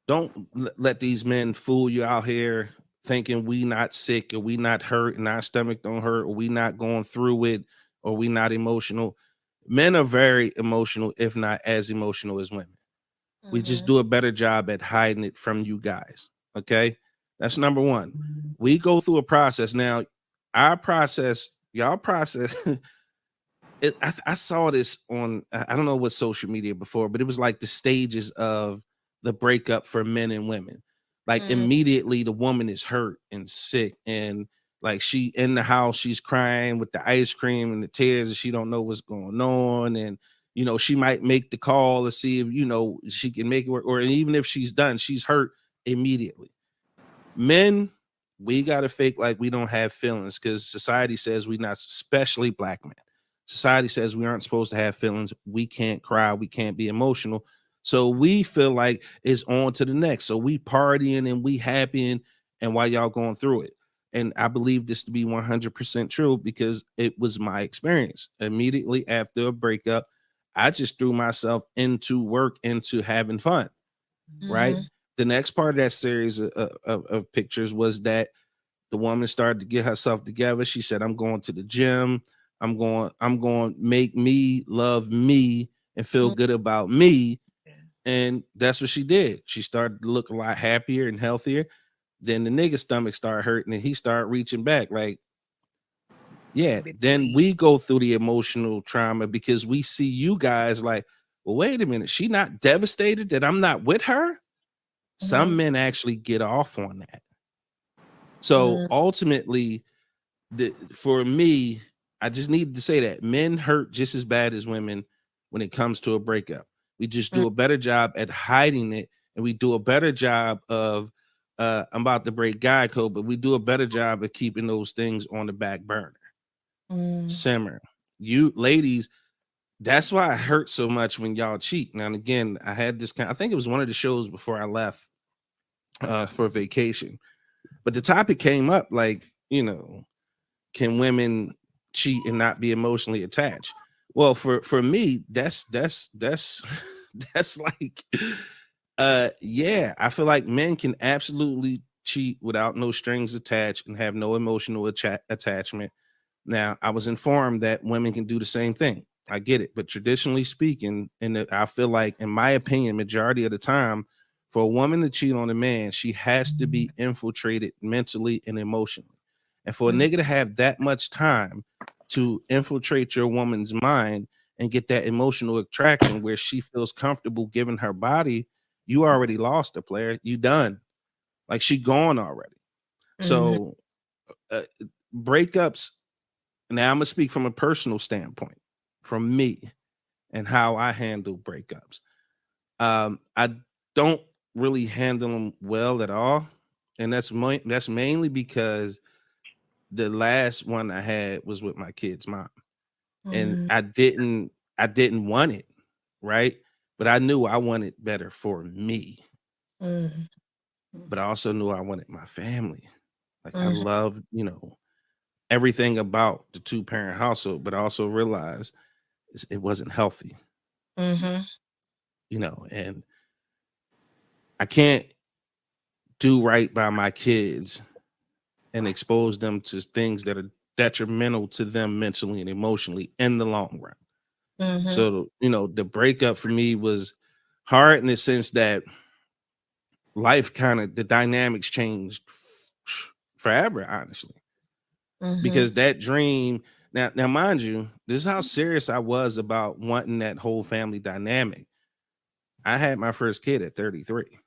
Don't let these men fool you out here thinking we not sick, or we not hurt, and our stomach don't hurt, or we not going through it, or we not emotional. Men are very emotional, if not as emotional as women. We just do a better job at hiding it from you guys. Okay, that's number one. We go through a process. Now, our process, y'all process. I saw this on, I don't know what social media before, but it was like the stages of the breakup for men and women. Like immediately the woman is hurt and sick, and like she in the house, she's crying with the ice cream and the tears, and she don't know what's going on. And she might make the call to see if she can make it work, or even if she's done, she's hurt immediately. Men, we gotta fake like we don't have feelings, because society says we not, especially black men. Society says we aren't supposed to have feelings. We can't cry. We can't be emotional. So we feel like it's on to the next. So we partying and we happy, and while y'all going through it. And I believe this to be 100% true, because it was my experience. Immediately after a breakup, I just threw myself into work, into having fun. Right. The next part of that series of pictures was that the woman started to get herself together. She said, I'm going to the gym. I'm going to make me love me and feel good about me. And that's what she did. She started to look a lot happier and healthier. Then the nigga stomach started hurting, and he started reaching back. Like, yeah, then we go through the emotional trauma, because we see you guys like, well, wait a minute. She not devastated that I'm not with her. Some men actually get off on that. So ultimately, for me, I just needed to say that men hurt just as bad as women when it comes to a breakup. We just do a better job at hiding it, and we do a better job of I'm about to break guy code, but we do a better job of keeping those things on the back burner. Simmer. You ladies, that's why it hurts so much when y'all cheat. Now and again, I had this I think it was one of the shows before I left for vacation, but the topic came up like, can women cheat and not be emotionally attached? Well, for me, that's that's like yeah, I feel like men can absolutely cheat without no strings attached and have no emotional attachment. Now, I was informed that women can do the same thing. I get it, but traditionally speaking, and I feel like, in my opinion, majority of the time, for a woman to cheat on a man, she has to be infiltrated mentally and emotionally. And for a nigga to have that much time to infiltrate your woman's mind and get that emotional attraction where she feels comfortable giving her body, you already lost a player. You done. Like she gone already. So breakups, now I'm gonna speak from a personal standpoint, from me and how I handle breakups. I don't really handle them well at all, and that's mainly because the last one I had was with my kid's mom, and I didn't want it, right? But I knew I wanted better for me, but I also knew I wanted my family. Like I love, everything about the two-parent household, but I also realized it wasn't healthy, and I can't do right by my kids and expose them to things that are detrimental to them mentally and emotionally in the long run. So, the breakup for me was hard in the sense that life the dynamics changed forever, honestly, because that dream. Now, mind you, this is how serious I was about wanting that whole family dynamic. I had my first kid at 33.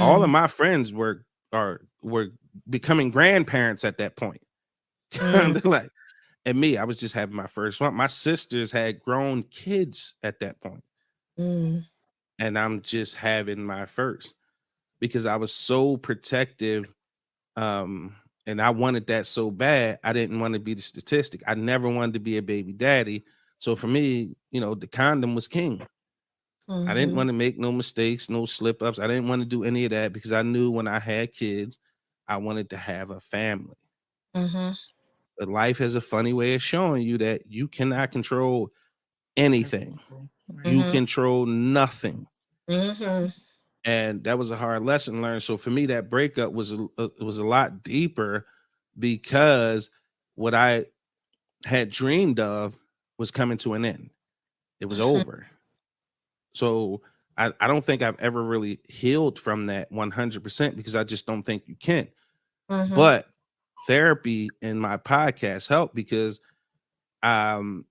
All of my friends were becoming grandparents at that point. Kind of like, and me, I was just having my first one. My sisters had grown kids at that point, and I'm just having my first because I was so protective, and I wanted that so bad. I didn't want to be the statistic. I never wanted to be a baby daddy. So for me, the condom was king. I didn't want to make no mistakes, no slip ups. I didn't want to do any of that because I knew when I had kids, I wanted to have a family. But life has a funny way of showing you that you cannot control anything. You control nothing. And that was a hard lesson learned. So for me, that breakup was a lot deeper because what I had dreamed of was coming to an end. It was over. So I don't think I've ever really healed from that 100% because I just don't think you can. But therapy and my podcast helped because um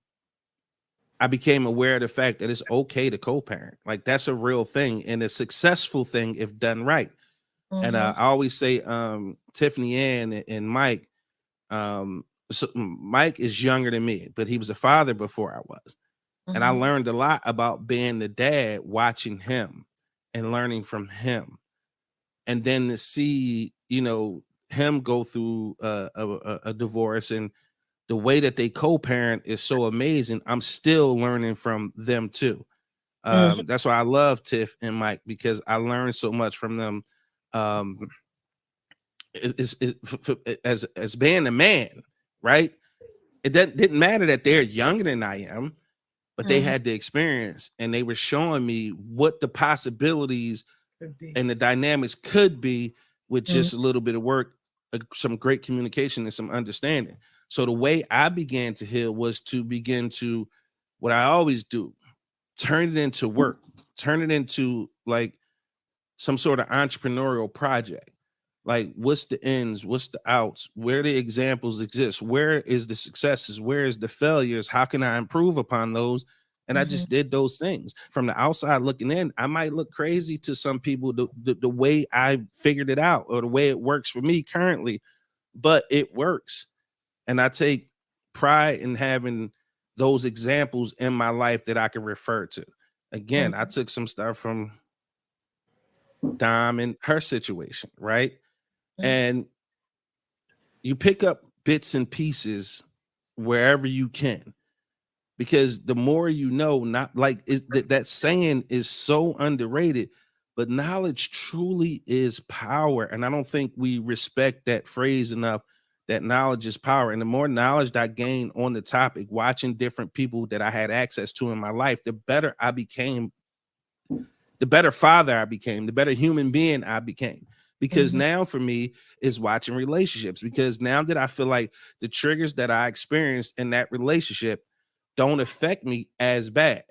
I became aware of the fact that it's okay to co-parent. Like that's a real thing and a successful thing if done right. And I always say Tiffany Ann and Mike, so Mike is younger than me, but he was a father before I was. And I learned a lot about being the dad, watching him and learning from him. And then to see, him go through a divorce and the way that they co-parent is so amazing. I'm still learning from them too. That's why I love Tiff and Mike because I learned so much from them. Um, as being a man, right? It didn't matter that they're younger than I am, but they had the experience and they were showing me what the possibilities and the dynamics could be with just a little bit of work, some great communication and some understanding. So the way I began to heal was to begin to what I always do, turn it into work, turn it into like some sort of entrepreneurial project. Like what's the ins, what's the outs, where the examples exist, where is the successes, where is the failures, how can I improve upon those? And I just did those things. From the outside looking in, I might look crazy to some people the way I figured it out or the way it works for me currently, but it works. And I take pride in having those examples in my life that I can refer to. Again, I took some stuff from Dom and her situation, right? And you pick up bits and pieces wherever you can because the more you know, not like that saying is so underrated, but knowledge truly is power. And I don't think we respect that phrase enough, that knowledge is power. And the more knowledge that I gained on the topic, watching different people that I had access to in my life, the better I became, the better father I became, the better human being I became. Because now for me is watching relationships. Because now that I feel like the triggers that I experienced in that relationship don't affect me as bad.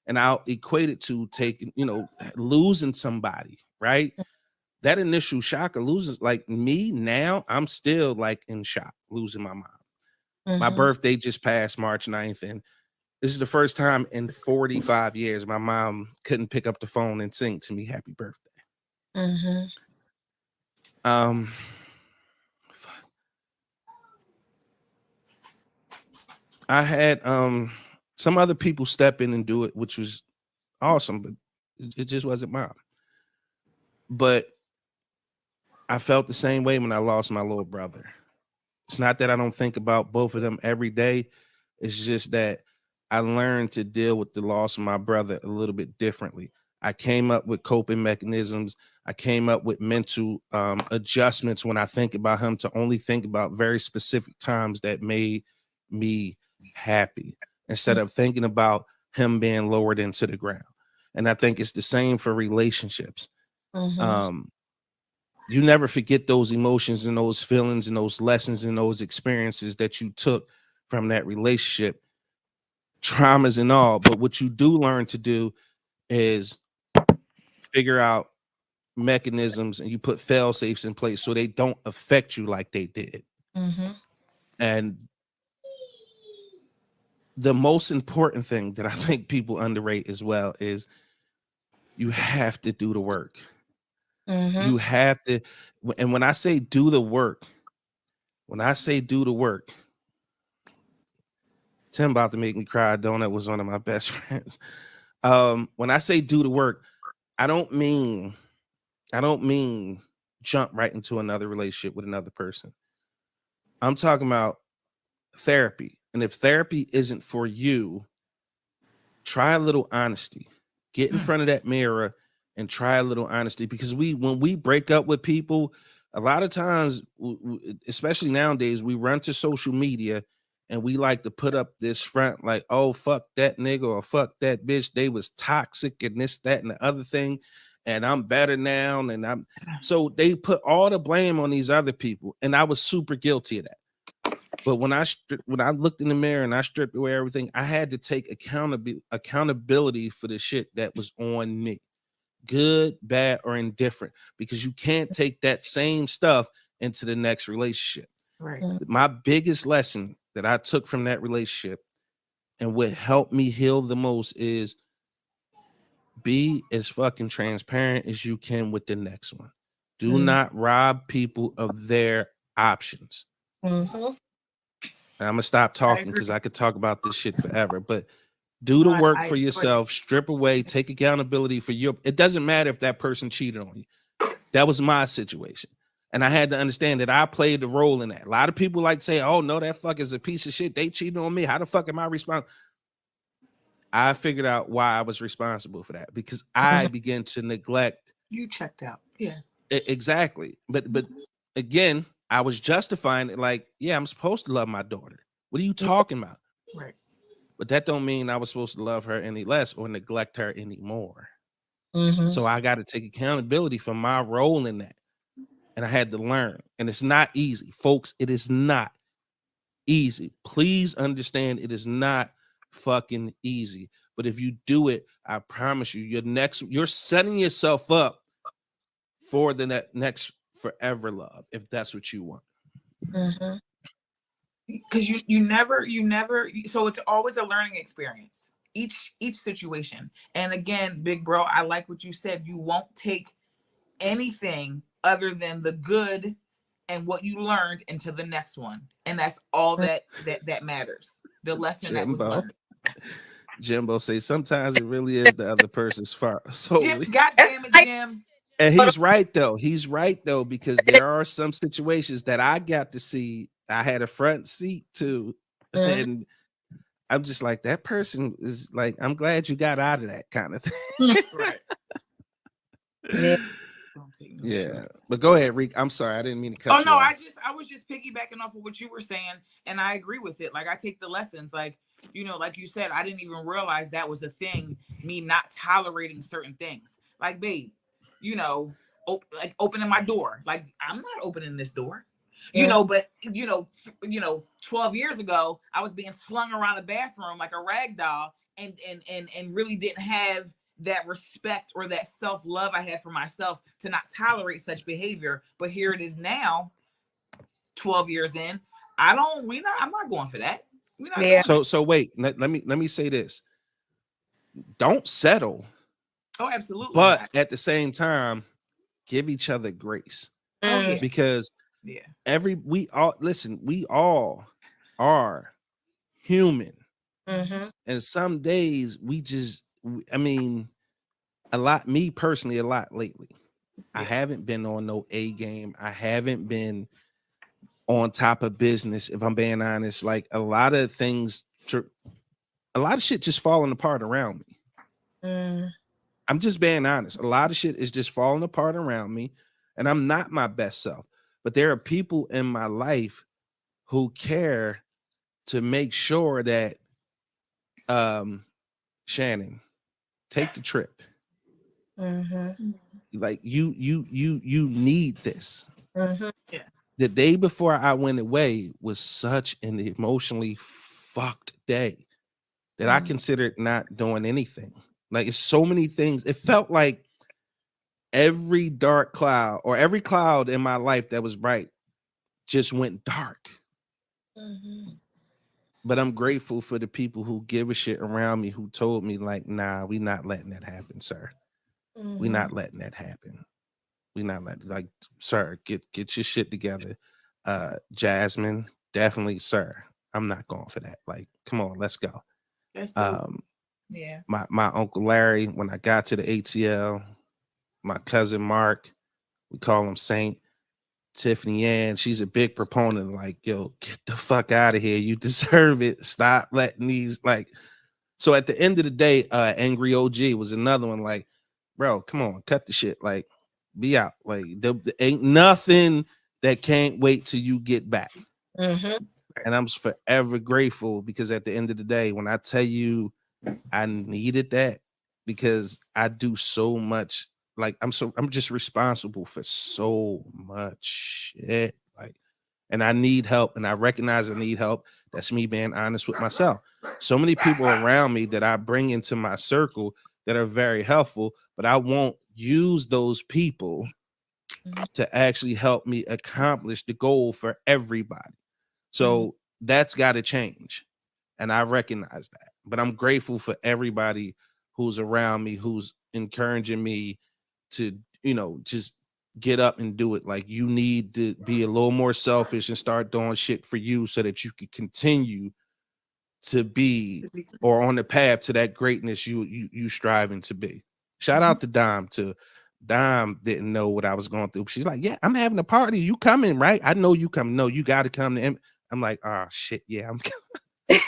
And I'll equate it to taking, losing somebody, right? That initial shock of losing, like me now, I'm still like in shock, losing my mom. My birthday just passed March 9th. And This is the first time in 45 years my mom couldn't pick up the phone and sing to me happy birthday. I had some other people step in and do it, which was awesome, but it just wasn't mine. But I felt the same way when I lost my little brother. It's not that I don't think about both of them every day. It's just that I learned to deal with the loss of my brother a little bit differently. I came up with coping mechanisms. I came up with mental adjustments when I think about him to only think about very specific times that made me happy instead of thinking about him being lowered into the ground. And I think it's the same for relationships. You never forget those emotions and those feelings and those lessons and those experiences that you took from that relationship, traumas and all. But what you do learn to do is figure out mechanisms and you put fail safes in place so they don't affect you like they did. And the most important thing that I think people underrate as well is you have to do the work. You have to, and when I say do the work, Tim about to make me cry. Donut was one of my best friends. When I say do the work, I don't mean jump right into another relationship with another person. I'm talking about therapy. And if therapy isn't for you, try a little honesty. Get in front of that mirror and try a little honesty, because when we break up with people, a lot of times, especially nowadays, we run to social media and we like to put up this front like, oh, fuck that nigga or fuck that bitch. They was toxic and this, that, and the other thing. And I'm better now. And so they put all the blame on these other people. And I was super guilty of that. But when I looked in the mirror and I stripped away everything, I had to take accountability for the shit that was on me, good, bad, or indifferent, because you can't take that same stuff into the next relationship. Right. My biggest lesson that I took from that relationship and what helped me heal the most is be as fucking transparent as you can with the next one. Do not rob people of their options. And I'm gonna stop talking because I could talk about this shit forever, but do the work for yourself, strip away, take accountability for it doesn't matter if that person cheated on you. That was my situation. And I had to understand that I played the role in that. A lot of people like to say, oh no, that fuck is a piece of shit. They cheated on me. How the fuck am I responsible? I figured out why I was responsible for that, because I began to neglect. You checked out. Yeah. Exactly. But again, I was justifying it like, yeah, I'm supposed to love my daughter. What are you talking about? Right. But that don't mean I was supposed to love her any less or neglect her anymore. So I got to take accountability for my role in that. And I had to learn. And it's not easy. Folks, it is not easy. Please understand, it is not fucking easy. But if you do it, I promise you, you're setting yourself up for the next forever love, if that's what you want. Because you never, so it's always a learning experience, each situation. And again, big bro, I like what you said. You won't take anything other than the good and what you learned into the next one, and that's all that matters. The lesson that was learned. Jimbo say sometimes it really is the other person's fault. So God damn it, Jim. And he's right though, because there are some situations that I got to see. I had a front seat to, and I'm just like, that person is like, I'm glad you got out of that kind of thing. Right. Yeah. But go ahead, Reek. I'm sorry, I didn't mean to cut you off. I was just piggybacking off of what you were saying, and I agree with it. Like, I take the lessons, like, like you said, I didn't even realize that was a thing, me not tolerating certain things. Like, babe, like opening my door. Like, I'm not opening this door. But 12 years ago, I was being slung around the bathroom like a rag doll, and really didn't have that respect or that self-love I had for myself to not tolerate such behavior. But here it is now, 12 years in. I'm not going for that. We're not Yeah. doing it. So wait, let me say this. Don't settle, Oh, absolutely but not. at the same time, give each other grace. Oh Mm. yeah, Because yeah, we all are human. Mm-hmm. And some days I mean, me personally, a lot lately. I yeah. haven't been on no A game. I haven't been on top of business, if I'm being honest. Like a lot of shit just falling apart around me. Mm. I'm just being honest. A lot of shit is just falling apart around me, and I'm not my best self. But there are people in my life who care to make sure that Shannon, take the trip. Mm-hmm. Like you need this. Mm-hmm. Yeah. The day before I went away was such an emotionally fucked day that I considered not doing anything. Like it's so many things. It felt like every dark cloud or every cloud in my life that was bright just went dark. Mm-hmm. But I'm grateful for the people who give a shit around me who told me, like, nah, we not letting that happen, sir. We Mm-hmm. not letting that happen. We not letting, like, sir, get your shit together. Jasmine, definitely, sir. I'm not going for that. Like, come on, let's go. That's dope. Yeah. My Uncle Larry, when I got to the ATL, my cousin Mark, we call him Saint. Tiffany Ann, she's a big proponent. Like, yo, get the fuck out of here. You deserve it. Stop letting these, like. So at the end of the day, Angry OG was another one. Like, bro, come on, cut the shit. Like, be out. Like, there ain't nothing that can't wait till you get back. Mm-hmm. And I'm forever grateful because at the end of the day, when I tell you I needed that, because I do so much. Like I'm just responsible for so much shit. Like, and I need help, and I recognize I need help. That's me being honest with myself. So many people around me that I bring into my circle that are very helpful, but I won't use those people to actually help me accomplish the goal for everybody. So that's got to change. And I recognize that. But I'm grateful for everybody who's around me, who's encouraging me to, just get up and do it. Like, you need to be a little more selfish and start doing shit for you so that you can continue to be or on the path to that greatness you striving to be. Shout out to Dom too. Dom didn't know what I was going through. She's like, yeah, I'm having a party. You coming, right? I know you coming. No, you got to come to him. I'm like, oh shit, yeah, I'm coming.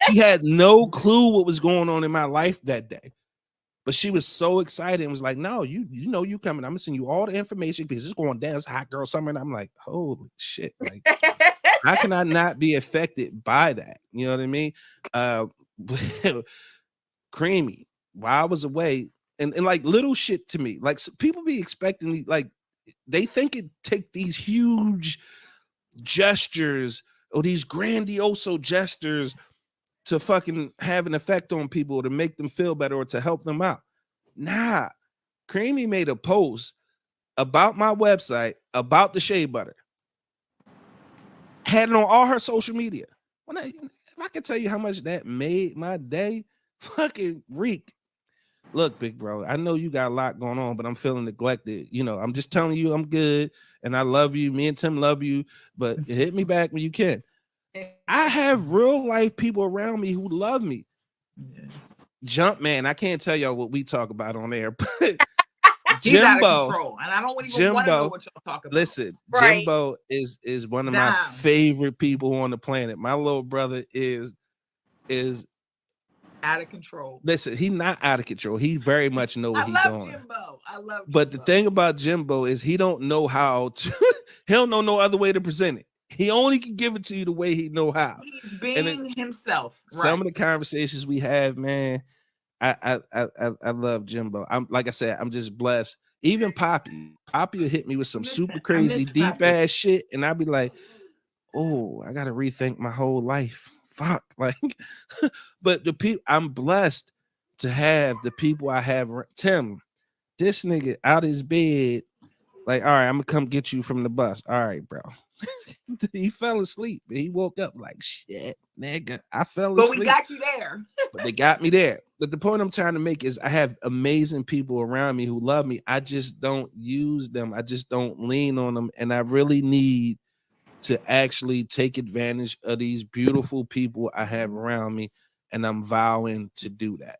She had no clue what was going on in my life that day. But she was so excited and was like, no, you know you coming. I'm gonna send you all the information because it's going down. It's hot girl summer. And I'm like, holy shit. Like, how can I not be affected by that? You know what I mean? Creamy, while I was away, and like little shit to me. Like, people be expecting, like, they think it take these huge gestures or these grandioso gestures to fucking have an effect on people, to make them feel better or to help them out. Nah, Creamy made a post about my website, about the shea butter, had it on all her social media. If I can tell you how much that made my day, fucking reek. Look, big bro, I know you got a lot going on, but I'm feeling neglected. I'm just telling you I'm good and I love you. Me and Tim love you, but hit me back when you can. I have real life people around me who love me. Yeah. Jump man, I can't tell y'all what we talk about on air, but he's out of control, and I don't even want to know what y'all talk about. Listen, right. Jimbo is one of my favorite people on the planet. My little brother is out of control. Listen, he's not out of control. He very much know what he's doing. Jimbo. I love Jimbo. But the thing about Jimbo is he don't know how to. He don't know no other way to present it. He only can give it to you the way he know how. He's being himself. Some of the conversations we have, man, I love Jimbo. I'm, like I said, I'm just blessed. Even Poppy will hit me with some super crazy deep ass shit, and I'll be like, oh, I gotta rethink my whole life. Fuck, like, but the people, I'm blessed to have the people I have. Tim, this nigga out his bed, Like, all right, I'm gonna come get you from the bus. All right, bro. He fell asleep. He woke up like, shit, nigga. I fell But asleep. we got you there. But they got me there. But the point I'm trying to make is I have amazing people around me who love me. I just don't use them. I just don't lean on them. And I really need to actually take advantage of these beautiful people I have around me. And I'm vowing to do that.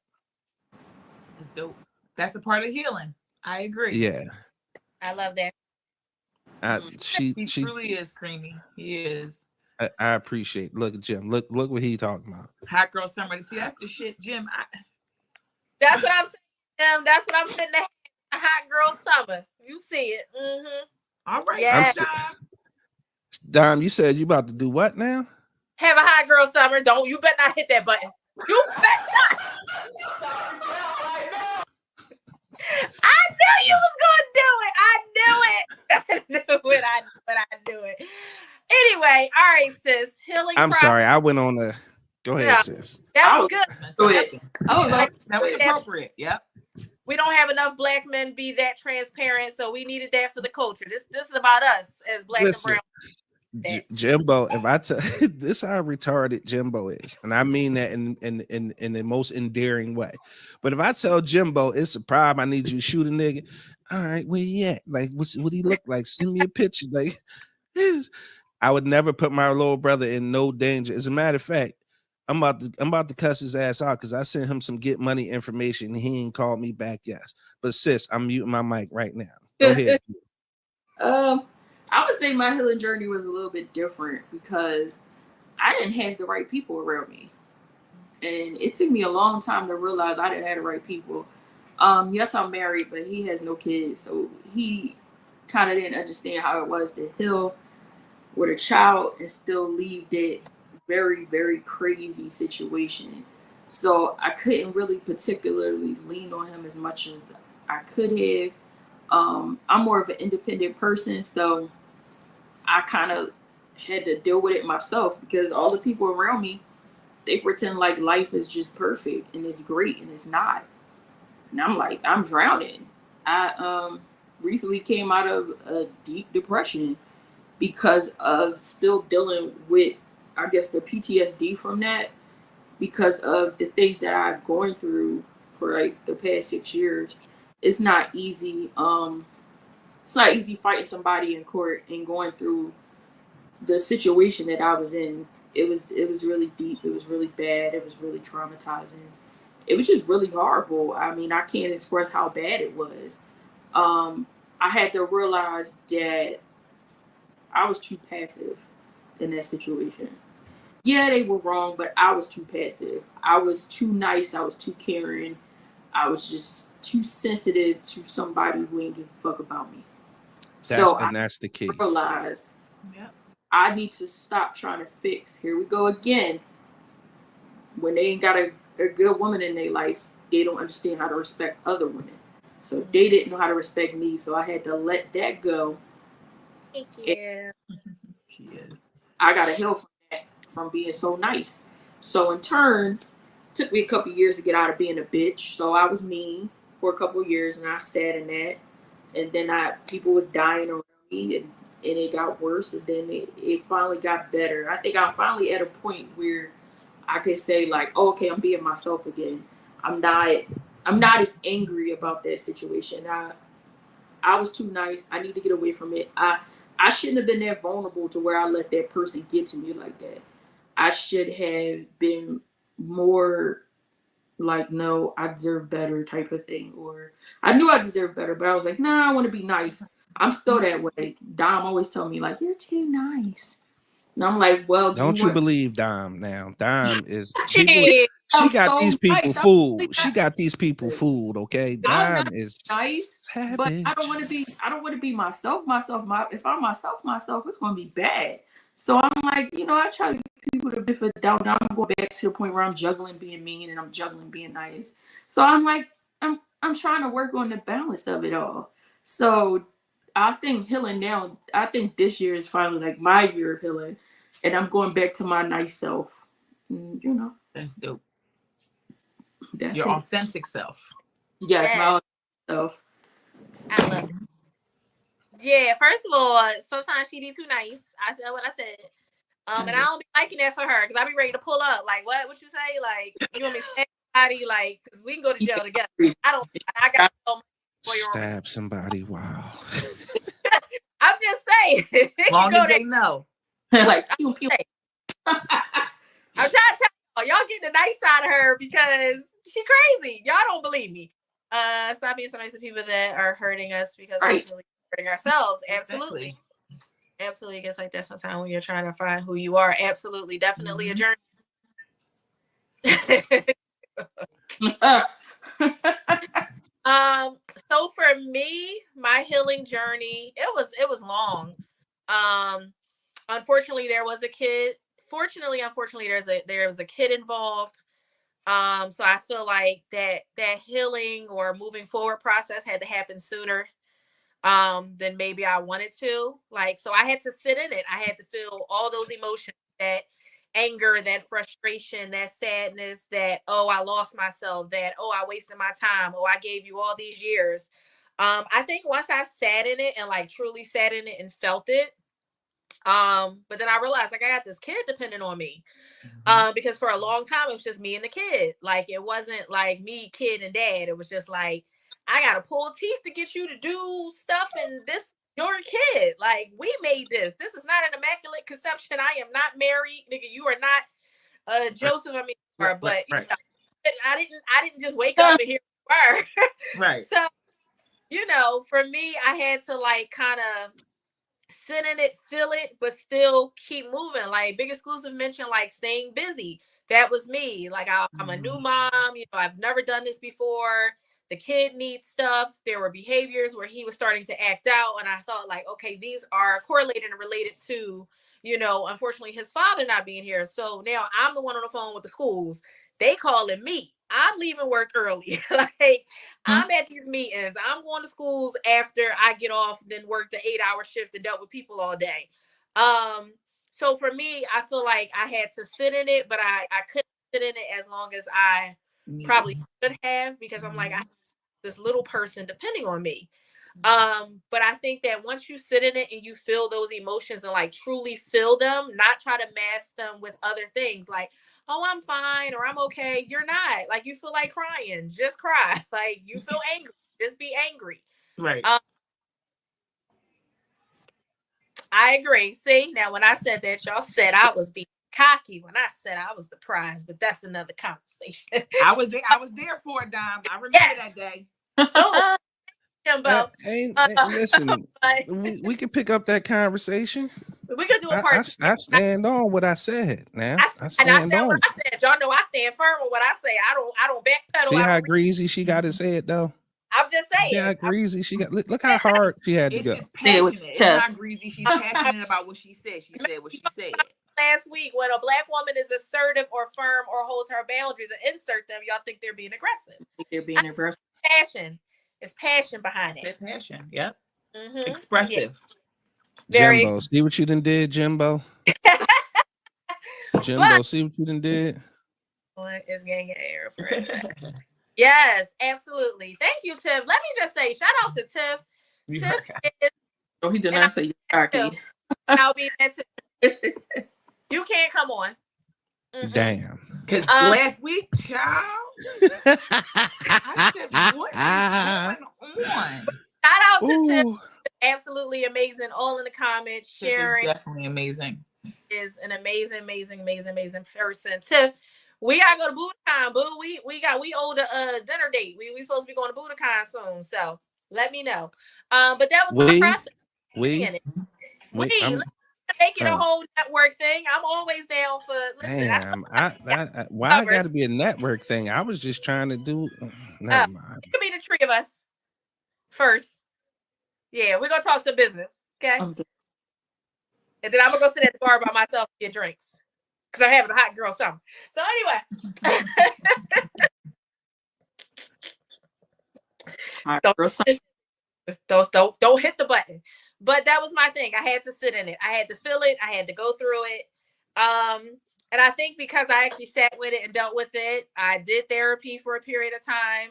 That's dope. That's a part of healing. I agree. Yeah. I love that. She truly is creamy. He is. I appreciate. Look, Jim. Look what he talking about. Hot girl summer. See, that's the shit, Jim. That's what I'm saying. That's what I'm saying. A hot girl summer. You see it. Mm-hmm. All right. Yeah. Dom, you said you about to do what now? Have a hot girl summer. You better not hit that button. You better not. I knew you was gonna do it. I knew it. Anyway, all right, sis. Healing. I'm sorry. I went on the. Go ahead, sis. That was good. Go ahead. That was appropriate. Yep. We don't have enough Black men be that transparent, so we needed that for the culture. This is about us as Black and brown. Jimbo, if I tell this how retarded Jimbo is, and I mean that in the most endearing way. But if I tell Jimbo it's a problem, I need you to shoot a nigga. All right, where he at? Like, what he look like? Send me a picture. Like, I would never put my little brother in no danger. As a matter of fact, I'm about to cuss his ass out because I sent him some get money information and he ain't called me back. Yes, but sis, I'm muting my mic right now. Go ahead. I would say my healing journey was a little bit different because I didn't have the right people around me. And it took me a long time to realize I didn't have the right people. Yes, I'm married, but he has no kids. So he kind of didn't understand how it was to heal with a child and still leave that very, very crazy situation. So I couldn't really particularly lean on him as much as I could have. I'm more of an independent person, so I kind of had to deal with it myself because all the people around me, they pretend like life is just perfect and it's great and it's not. And I'm like, I'm drowning. I recently came out of a deep depression because of still dealing with, I guess, the PTSD from that because of the things that I've gone through for like the past 6 years. It's not easy. It's not easy fighting somebody in court and going through the situation that I was in. It was really deep. It was really bad. It was really traumatizing. It was just really horrible. I mean, I can't express how bad it was. I had to realize that I was too passive in that situation. Yeah, they were wrong, but I was too passive. I was too nice. I was too caring. I was just too sensitive to somebody who ain't give a fuck about me. That's the key. I realized I need to stop trying to fix. Here we go again. When they ain't got a good woman in their life, they don't understand how to respect other women. So they didn't know how to respect me, so I had to let that go. Thank you. She is. I got to heal from that, from being so nice. So in turn, it took me a couple years to get out of being a bitch. So I was mean for a couple years, and I sat in that. And then people was dying around me, and it got worse. And then it finally got better. I think I'm finally at a point where I could say like, oh, okay, I'm being myself again. I'm not as angry about that situation. I was too nice. I need to get away from it. I shouldn't have been that vulnerable to where I let that person get to me like that. I should have been more like, no, I deserve better type of thing. Or I knew I deserved better, but I was like, nah, I want to be nice. I'm still that way. Dom always tell me like, you're too nice. And I'm like, well, Don't you believe Dom now? Dom is people. She got these people nice. fooled. She got these people fooled. Okay, Dom is nice, savage. but I don't want to be myself. If I'm myself, it's going to be bad. So I'm like, I try to give people the benefit of the doubt. Now I'm going back to the point where I'm juggling being mean and I'm juggling being nice. So I'm like, I'm trying to work on the balance of it all. So I think healing now, I think this year is finally like my year of healing, and I'm going back to my nice self. And, that's dope. That's your it. Authentic self. Yes, my authentic self. I love it. Yeah, first of all, sometimes she be too nice. I said what I said. And I don't be liking that for her because I be ready to pull up. Like, what you say? Like, you want me to stab somebody? Like, because we can go to jail together. I don't. I got to stab somebody. Wow. I'm just saying. Long as they know. Like, pew, pew. I'm trying to tell y'all getting the nice side of her because she crazy. Y'all don't believe me. Stop being so nice to people that are hurting us because we're really hurting ourselves. Absolutely. Absolutely. It gets like that sometimes when you're trying to find who you are. Absolutely. Definitely a journey. So for me, my healing journey, it was long. Unfortunately, there was a kid. Fortunately, unfortunately, there was a kid involved. So I feel like that healing or moving forward process had to happen sooner than maybe I wanted to. Like, so I had to sit in it. I had to feel all those emotions, that anger, that frustration, that sadness, that, oh, I lost myself, that, oh, I wasted my time, oh, I gave you all these years. I think once I sat in it and like truly sat in it and felt it, but then I realized like I got this kid depending on me. Because for a long time it was just me and the kid. Like it wasn't like me, kid, and dad. It was just like I gotta pull teeth to get you to do stuff, and this your kid. Like we made this. This is not an immaculate conception. I am not married, nigga. You are not Joseph. I mean, but you know, I didn't just wake up and here we were. Right. So you know, for me, I had to like kind of sit in it, feel it, but still keep moving. Like Big Exclusive mentioned, like staying busy. That was me. Like I'm a new mom. You know, I've never done this before. The kid needs stuff. There were behaviors where he was starting to act out, and I thought, like, okay, these are correlated and related to, you know, unfortunately, his father not being here. So now I'm the one on the phone with the schools. They calling me. I'm leaving work early. Like I'm at these meetings. I'm going to schools after I get off, then work the 8-hour shift and dealt with people all day. So for me, I feel like I had to sit in it, but I couldn't sit in it as long as I probably should have, because I'm like, I have this little person depending on me. But I think that once you sit in it and you feel those emotions and like truly feel them, not try to mask them with other things like, oh, I'm fine or I'm okay. You're not. Like you feel like crying, just cry. Like you feel angry, just be angry. Right. I agree. See, now when I said that, y'all said I was being cocky when I said I was the prize, but that's another conversation. I was there for it, Dom. I remember that day. Oh, Jimbo. Listen, we can pick up that conversation. We could do a part. I stand on what I said. Now I stand on what I said. Y'all know I stand firm with what I say. I don't backpedal. See how greasy she got to say it though. I'm just saying. See how greasy she got. Look how hard she had to go. It's passionate. It's not greasy. She's passionate about what she said. She said what she said. Last week, when a Black woman is assertive or firm or holds her boundaries and insert them, y'all think they're being aggressive. They're being aggressive. Passion. It's passion behind it. It's passion. Yep. Expressive. Yeah. Jimbo, see what you done did, Jimbo. Jimbo, see what you done did. What is getting air for it? Yes, absolutely. Thank you, Tiff. Let me just say, shout out to Tiff. Tiff is, he did not say you cocky. I'll be there too. You can't come on. Damn. Because last week, child, I said, what is going on? Shout out to Tiff. Absolutely amazing. All in the comments. Sharing. Definitely amazing. Is an amazing person. Tiff, we gotta go to Budokan, boo. We owed a dinner date. We supposed to be going to Budokan soon. So let me know. But that was my process. Make it a whole network thing. I'm always down for. Listen, damn, why I got to be a network thing? I was just trying to do. Never mind. It could be the three of us first. Yeah, we're gonna talk some business, okay? And then I'm gonna go sit at the bar by myself and get drinks because I'm having a hot girl summer. So anyway, don't hit the button. But that was my thing. I had to sit in it. I had to feel it. I had to go through it. And I think because I actually sat with it and dealt with it, I did therapy for a period of time.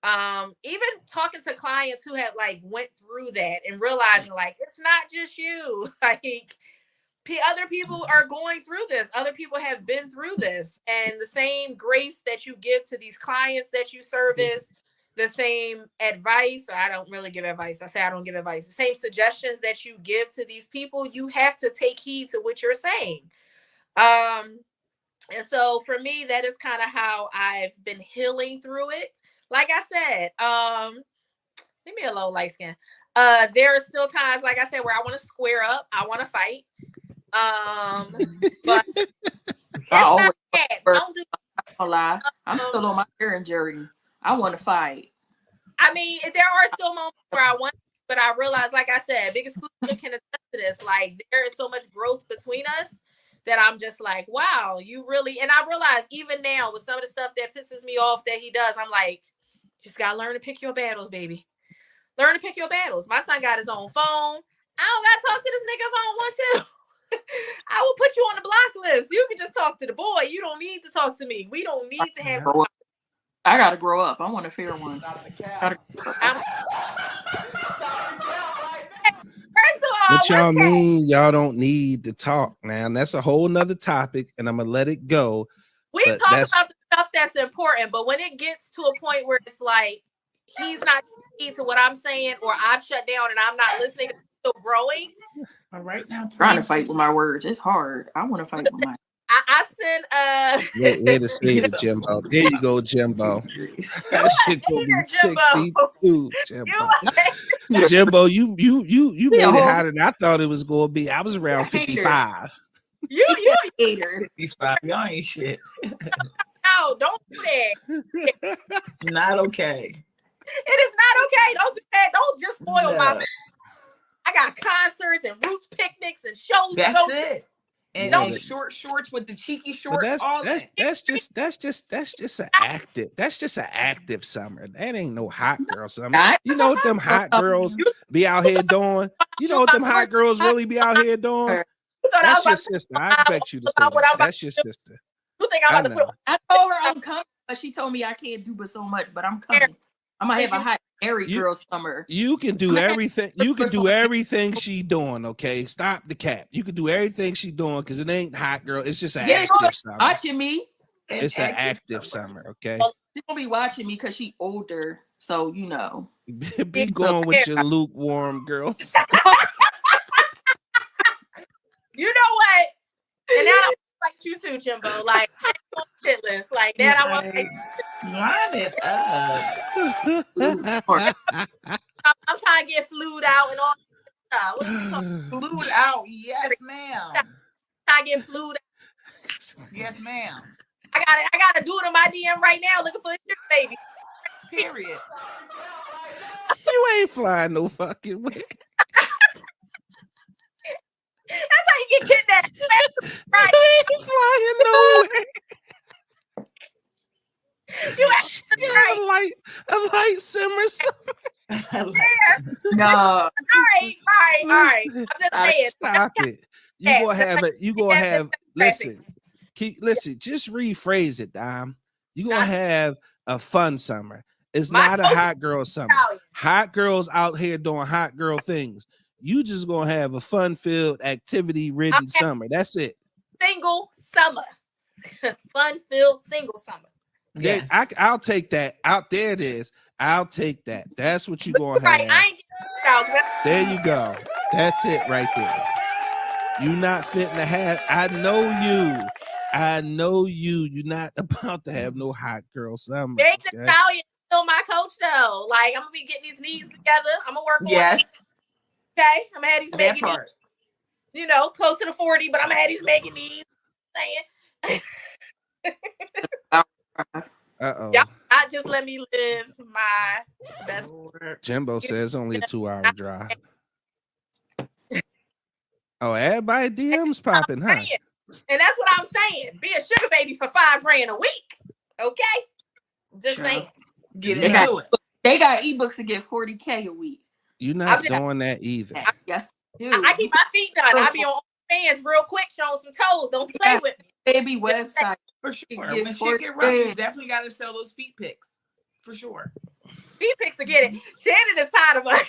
Even talking to clients who have like went through that and realizing like it's not just you, like other people are going through this. Other people have been through this, and the same grace that you give to these clients that you service, the same advice, or I don't really give advice. I say I don't give advice. The same suggestions that you give to these people, you have to take heed to what you're saying. And so for me, that is kind of how I've been healing through it. Like I said, leave me alone, light skin. There are still times, like I said, where I want to square up, I want to fight. But it's not bad. Don't do. Don't lie. I'm still on my errand journey. I want to fight. I mean, there are still moments where I want, but I realize, like I said, Big Exclusive can attest to this. Like there is so much growth between us that I'm just like, wow, you really. And I realize even now with some of the stuff that pisses me off that he does, I'm like, just gotta learn to pick your battles, baby. Learn to pick your battles. My son got his own phone. I don't gotta talk to this nigga if I don't want to. I will put you on the block list. You can just talk to the boy. You don't need to talk to me. We don't need to have. I gotta grow up. I want a fair one. First of all, what y'all mean? Y'all don't need to talk now. That's a whole nother topic, and I'm gonna let it go. We talk about the stuff that's important, but when it gets to a point where it's like he's not listening to what I'm saying, or I've shut down and I'm not listening, still growing. All right, now trying to fight with my words. It's hard. I want to fight with my. I sent way to save it, Jimbo. There you go, Jimbo. That shit gonna be 62, Jimbo. Jimbo, you made it higher than I thought it was gonna be. I was around 55. You hater. 55. Y'all ain't shit. No, don't do that. Not okay. It is not okay. Don't do that. Don't just spoil my. I got concerts and roots picnics and shows. That's it. And short shorts with the cheeky shorts. That's just an active summer. That ain't no hot girl summer. You know what them hot girls be out here doing? You know what them hot girls really be out here doing? That's your sister. I expect you to say that. That's your sister. You think I'm about to put? I told her I'm coming, but she told me I can't do but so much. But I'm coming. I'm gonna have a hot airy girl summer. You can do everything. You can do everything she doing. Okay, stop the cap. You can do everything she doing because it ain't hot girl. It's just an active summer. Watching me. It's an active summer. Okay. She gonna be watching me because she older. So you know. Be going with your lukewarm girls. You know what? And now I like you too, Jimbo. Like I ain't on the shit list. Like that, I want. Line it up. I'm trying to get flued out and all that stuff. What are you talking? Flued out, yes, ma'am. I get flued out. Yes, ma'am. I gotta do it on my DM right now, looking for a sugar baby. Period. You ain't flying no fucking way. That's how you get kidnapped. Right. You ain't flying nowhere. You actually right. A light simmer. No. All right. I'm just saying. Stop it. You gonna have listen. Just rephrase it, Dom. You're gonna have a fun summer. It's not a hot girl summer. Hot girls out here doing hot girl things. You just gonna have a fun-filled, activity-ridden summer. That's it. Single summer. Fun-filled single summer. Yes. I'll take that. Out there it is. I'll take that. That's what you're gonna have. I ain't there you go. That's it right there. You not fitting to have. I know you. You're not about to have no hot girl summer. Jake the Stallion still my coach though. Like I'm gonna be getting these knees together. I'm gonna work on it. Okay, I'm gonna have these making knees. You know, close to the 40, but I'm gonna have these making knees. Saying. Uh-oh. Y'all not just let me live my best. Jimbo says only a 2-hour drive. Oh, everybody DMs popping, huh? And that's what I'm saying. Be a sugar baby for $5,000 a week. Okay? Just saying. Get into it. They got ebooks to get $40K a week. You're not doing that either. Yes, I keep my feet done. I be on fans real quick, showing some toes. Don't play with me. Baby website. For sure. When shit get rough, you definitely got to sell those feet pics. For sure. Feet pics again. Shannon is tired of us.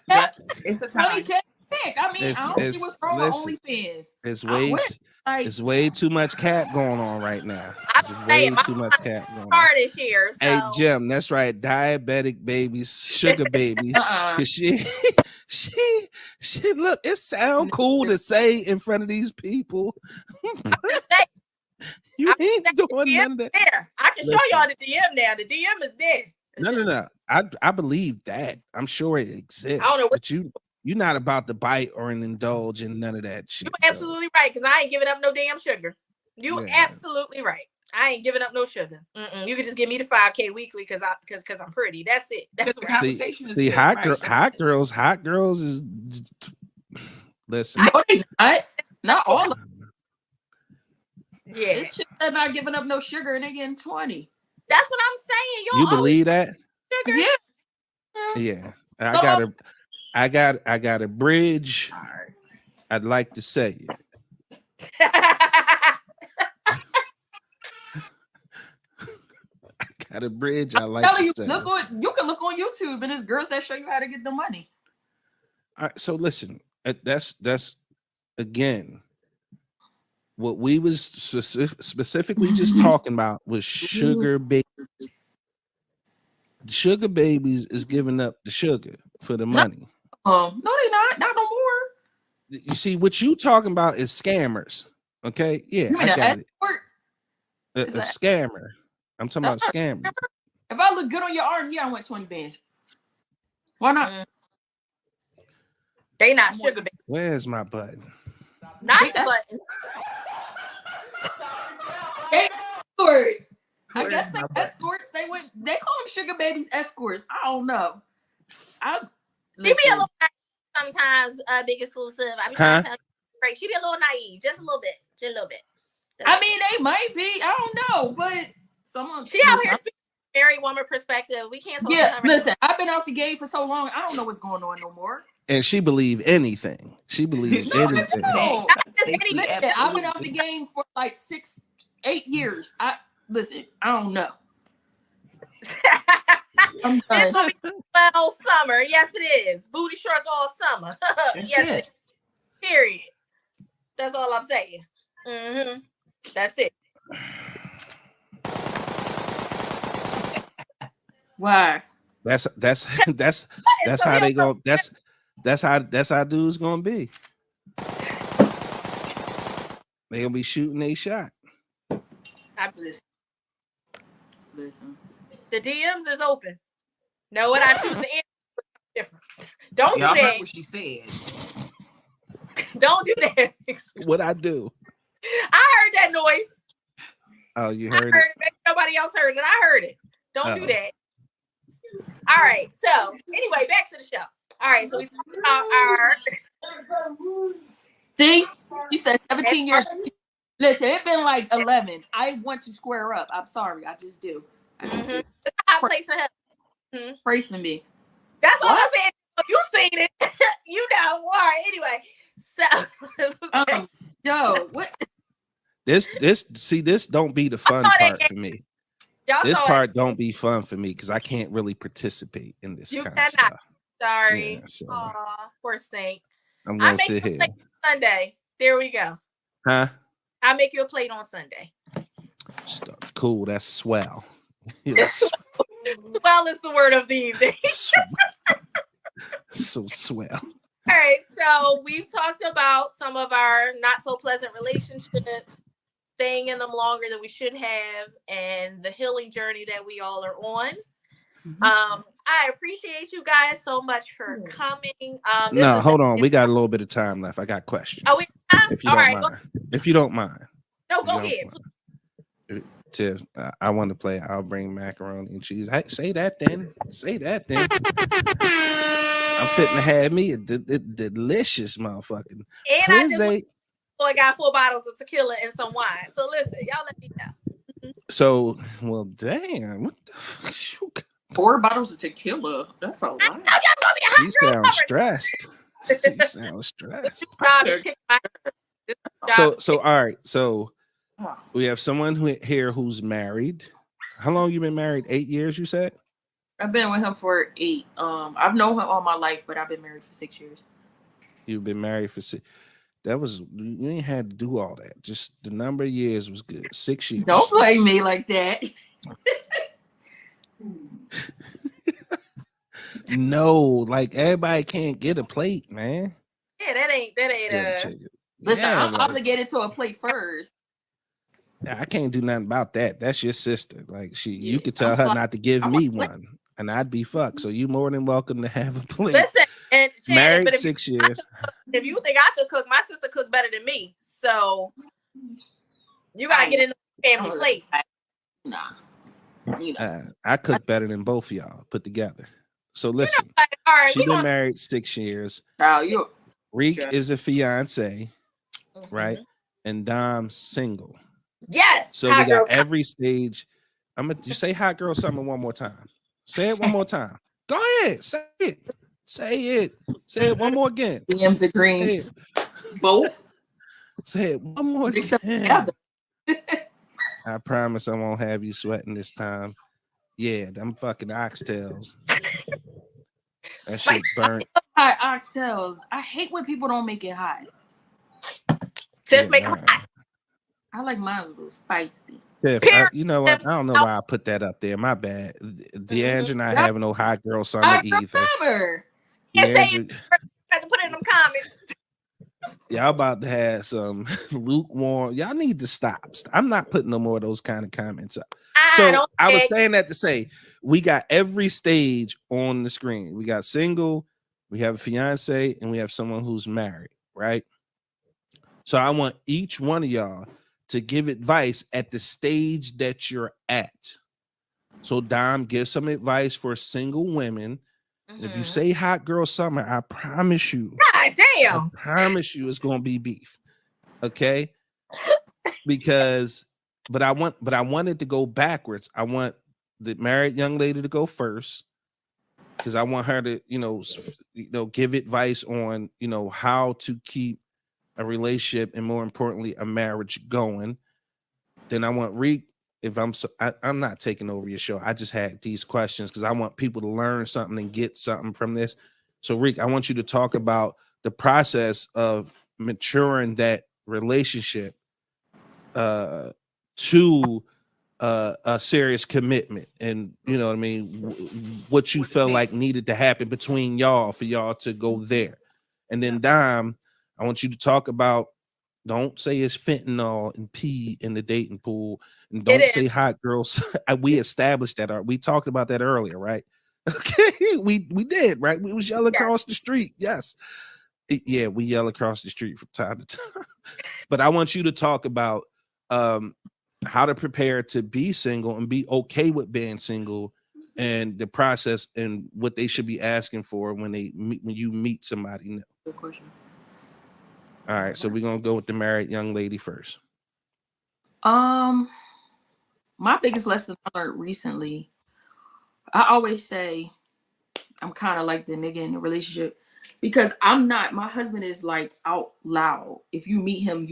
Yeah, it's a time. 20K pick. I mean, I don't see what's wrong with OnlyFans. It's way too much cat going on right now. It's way too much cat going on. This year, so. Hey Jim, that's right. Diabetic babies, sugar babies. Cause she look. It sounds cool to say in front of these people. You ain't doing none of that. There, I can show y'all the DM now. The DM is there. No. I believe that. I'm sure it exists. I don't know what but you're not about to bite or indulge in none of that shit. You're absolutely right, because I ain't giving up no damn sugar. You absolutely right. I ain't giving up no sugar. You can just give me the 5K weekly because I'm pretty. That's it. That's the conversation is the hot girls is listen. No, they not all of them. Yeah. It's just not giving up no sugar and they getting 20. That's what I'm saying. You believe that? Sugar. Yeah. I got a bridge. I'd like to say it. I got a bridge. I like to say. You can look on YouTube and there's girls that show you how to get the money. All right, so listen, that's again what we was specifically just talking about was sugar babies. Sugar babies is giving up the sugar for the money. No, they not no more. You see, what you talking about is scammers. Okay, yeah, I got it. A scammer. I'm talking about scammer. If I look good on your arm, I want 20 bands. Why not? They not sugar babies. Where's my button? Not the button. Escorts. I guess they escorts. They call them sugar babies escorts. I don't know. She be a little naive sometimes, Big Exclusive. I be trying to tell you, she be a little naive, just a little bit. I mean, they might be. I don't know, but someone she out here speaking from a married woman perspective. We can't talk about her. Listen, I've been out the game for so long. I don't know what's going on no more. And she believe anything. She believes anything. No. Listen, I've been out the game for like 6-8 years. I don't know. It's gonna be all summer. Yes, it is. Booty shorts all summer. Yes, it is. Period. That's all I'm saying. That's it. Why? That's how they go. That's how dudes gonna be. They gonna be shooting they shot. Listen. The DMs is open. Know what I choose to answer different. Don't do that. Heard what she said. Don't do that. What I do? I heard that noise. Oh, you heard it? Maybe nobody else heard it. I heard it. Don't do that. All right. So anyway, back to the show. All right. So we talked about our. See, she said 17 years. Listen, it's been like 11. I want to square up. I'm sorry. I just do. It's a high place in heaven. Pray for me. That's all I'm saying. You seen it. You know. All right. Anyway. So. Yo, what? This don't be the fun part for me. This part don't be fun for me because I can't really participate in this kind of stuff. Sorry. Yeah, so poor stink. I'm gonna sit here. Sunday. There we go. Huh? I'll make you a plate on Sunday. Cool. That's swell. Swell is the word of the evening. So swell. All right, so we've talked about some of our not so pleasant relationships, staying in them longer than we should have, and the healing journey that we all are on. I appreciate you guys so much for coming. No, hold on. We got a little bit of time left. I got questions. Oh, we have? If you don't mind. If you don't mind. No, go ahead. Tiff, I want to play. I'll bring macaroni and cheese. Hey, say that then. Say that then. I'm fitting to have me a delicious motherfucking. And I got 4 bottles of tequila and some wine. So listen, y'all let me know. So, well, damn. What the fuck? 4 bottles of tequila. That's a lot. She sounds stressed. She sounds stressed. So all right. So we have someone here who's married. How long you been married? 8 years, you said? I've been with him for 8. I've known him all my life, but I've been married for 6 years. You've been married for 6. That was, you ain't had to do all that. Just the number of years was good. 6 years. Don't play me like that. No, like everybody can't get a plate, man. Yeah, that ain't Listen, Yeah, I'm like, obligated to a plate first. I can't do nothing about that. That's your sister. Like Yeah, you could tell I'm her sorry. not to give I want me a plate. one, and I'd be fucked. So you more than welcome to have a plate. Listen, and Shannon, Married but 6 years. if you think I could cook, my sister cooked better than me. So you gotta get in the family plates. Nah. I cook better than both of y'all put together. So listen, All right, she been married 6 years. Reek is a fiance, right? And Dom's single. Yes. So we got every stage. You say hot girl summer one more time. Say it one more time. Go ahead. Say it. Say it. Say it one more again. DMs and greens. Both. Say it one more again. I promise I won't have you sweating this time. Yeah, them fucking oxtails. That shit burnt. Hot oxtails. I hate when people don't make it hot. Tiff, make it hot. I like mine a little spicy. Tiff, you know what? I don't know why I put that up there. My bad. Deandra not having no hot girl summer either. Deandra, have to put it in them comments. Y'all about to have some lukewarm. Y'all need to stop. I'm not putting no more of those kind of comments up. I was saying that to say we got every stage on the screen. We got single, we have a fiance, and we have someone who's married, right? So I want each one of y'all to give advice at the stage that you're at. So Dom, give some advice for single women. If you say hot girl summer, I promise you. God damn. I promise you it's gonna be beef. Okay. But I wanted to go backwards. I want the married young lady to go first. Because I want her to, give advice on, how to keep a relationship and more importantly, a marriage going. Then I want Reek. If I'm not taking over your show. I just had these questions because I want people to learn something and get something from this. So Reek, I want you to talk about the process of maturing that relationship to a serious commitment, and you know what I mean, what you felt like needed to happen between y'all for y'all to go there. And then Dom, I want you to talk about, don't say it's fentanyl and pee in the dating pool, and don't say hot girls. We established that. We talked about that earlier, right? Okay, we did, right? We was yelling across the street. Yes. Yeah, we yell across the street from time to time. But I want you to talk about how to prepare to be single and be okay with being single, and the process and what they should be asking for when you meet somebody new. Good question. All right, so we're gonna go with the married young lady first. My biggest lesson I learned recently, I always say I'm kind of like the nigga in the relationship because my husband is like out loud. If you meet him,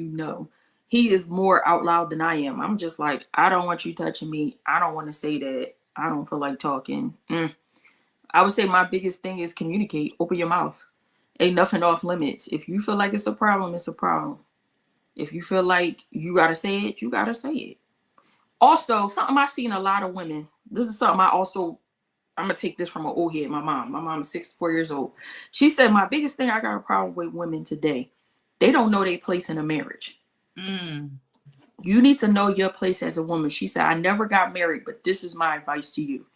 he is more out loud than I am. I'm just like, I don't want you touching me. I don't want to say that. I don't feel like talking. I would say my biggest thing is communicate. Open your mouth. Ain't nothing off limits. If you feel like it's a problem, it's a problem. If you feel like you got to say it, you got to say it. Also, something I see in a lot of women, this is something I'm going to take this from an old head, my mom. My mom is 64 years old. She said, my biggest thing I got a problem with women today, they don't know their place in a marriage. You need to know your place as a woman. She said, I never got married, but this is my advice to you.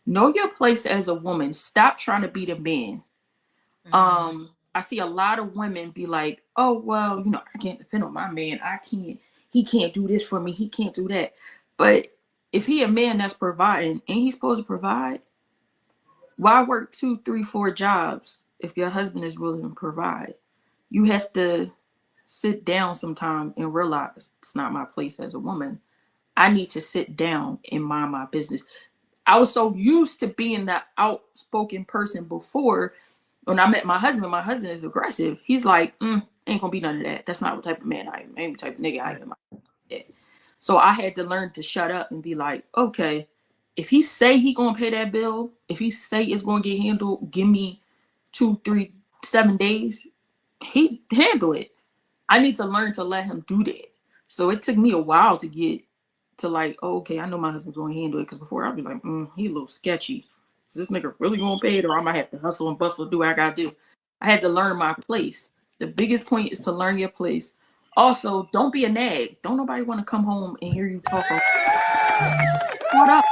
Know your place as a woman. Stop trying to be the man. I see a lot of women be like, oh, well, I can't depend on my man. He can't do this for me. He can't do that. But if he a man that's providing, ain't he supposed to provide? Why work 2, 3, 4 jobs if your husband is willing to provide? You have to sit down sometime and realize it's not my place as a woman. I need to sit down and mind my business. I was so used to being that outspoken person before. When I met my husband is aggressive. He's like, ain't gonna be none of that. That's not what type of man I am. Ain't the type of nigga I am. So I had to learn to shut up and be like, okay, if he say he gonna pay that bill, if he say it's gonna get handled, give me 2, 3, 7 days, he handle it. I need to learn to let him do that. So it took me a while to get to like, oh, okay, I know my husband's gonna handle it. Because before I'd be like, he a little sketchy. Is this nigga really gonna pay it, or I might have to hustle and bustle to do what I gotta do? I had to learn my place. The biggest point is to learn your place. Also, don't be a nag. Don't nobody want to come home and hear you talk. Shut up.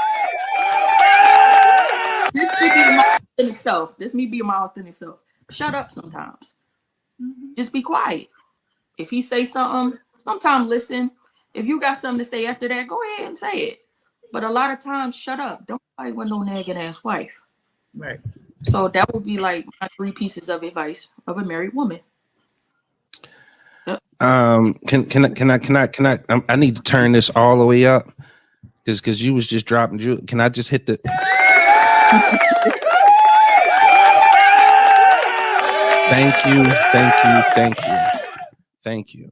This me being my authentic self. This me being my authentic self. Shut up sometimes. Just be quiet. If he say something, sometimes listen. If you got something to say after that, go ahead and say it. But a lot of times, shut up. Don't fight with no nagging ass wife. Right. So that would be like my 3 pieces of advice of a married woman. Can I? I need to turn this all the way up because you was just dropping. Can I just hit the? Thank you.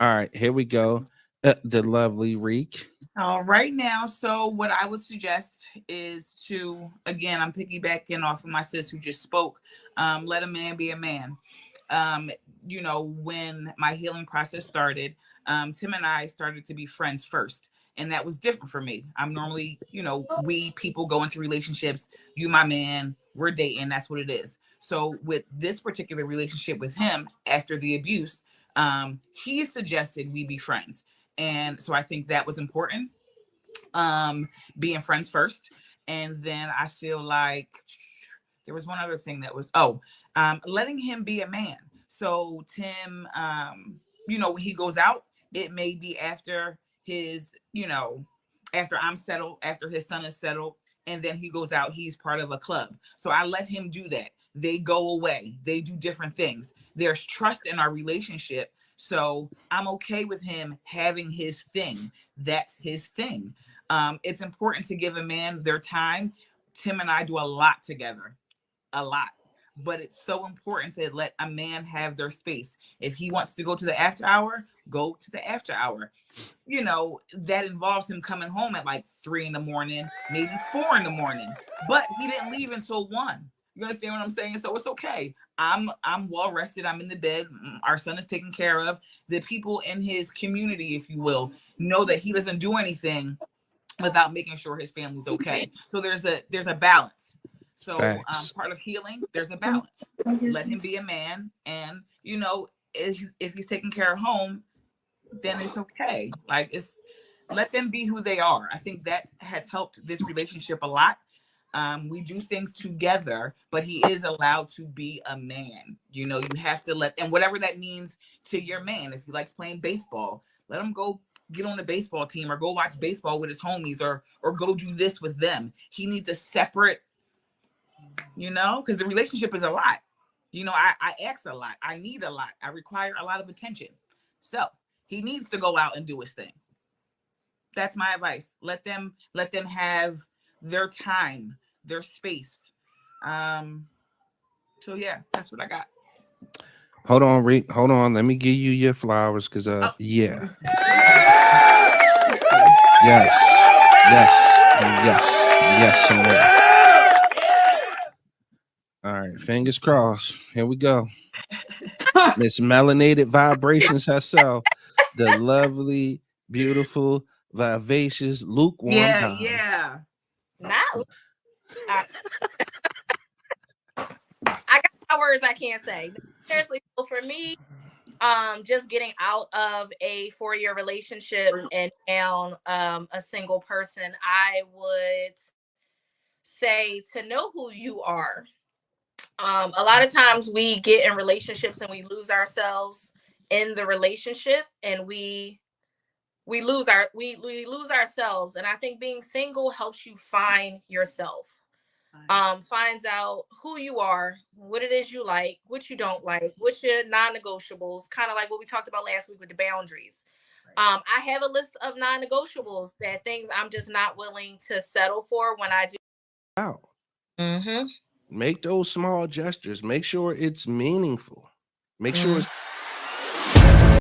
All right, here we go. The lovely Reek. All right now, so what I would suggest is to, again, I'm piggybacking off of my sis who just spoke. Let a man be a man. You know, when my healing process started, Tim and I started to be friends first. And that was different for me. I'm normally, you know, we people go into relationships, you my man, we're dating, that's what it is. So with this particular relationship with him after the abuse, he suggested we be friends. And so I think that was important, being friends first. And then I feel like there was one other thing that was, letting him be a man. So Tim, you know, when he goes out, it may be after his, you know, after I'm settled, after his son is settled, and then he goes out, he's part of a club. So I let him do that. They go away, they do different things. There's trust in our relationship. So I'm okay with him having his thing. That's his thing. It's important to give a man their time. Tim and I do a lot together, a lot. But it's so important to let a man have their space. If he wants to go to the after hour, go to the after hour. You know, that involves him coming home at like 3 in the morning, maybe 4 in the morning. But he didn't leave until 1. You understand what I'm saying? So it's okay. I'm well rested. I'm in the bed. Our son is taken care of. The people in his community, if you will, know that he doesn't do anything without making sure his family's okay. So there's a balance. So part of healing, there's a balance. Let him be a man, and you know, if he's taking care of home, then it's okay. Like, it's, let them be who they are. I think that has helped this relationship a lot. We do things together, but he is allowed to be a man. You know, you have to let, and whatever that means to your man. If he likes playing baseball, let him go get on the baseball team, or go watch baseball with his homies, or go do this with them. He needs a separate, you know, because the relationship is a lot. You know, I ask a lot. I need a lot. I require a lot of attention. So he needs to go out and do his thing. That's my advice. Let them have their time, their space. So yeah, that's what I got. Hold on, Rick. Hold on. Let me give you your flowers, because yeah. Yes, some more. All right, fingers crossed. Here we go. Miss Melanated Vibrations herself, the lovely, beautiful, vivacious, lukewarm. Yeah. Not. I got my words I can't say. Seriously, so for me, just getting out of a 4-year relationship and now a single person, I would say to know who you are. A lot of times we get in relationships and we lose ourselves in the relationship, and we lose ourselves. And I think being single helps you find yourself. Finds out who you are, what it is you like, what you don't like, what's your non-negotiables, kind of like what we talked about last week with the boundaries. I have a list of non-negotiables, that things I'm just not willing to settle for when I do. Out. Mm-hmm. Make those small gestures. Make sure it's meaningful. Make sure it's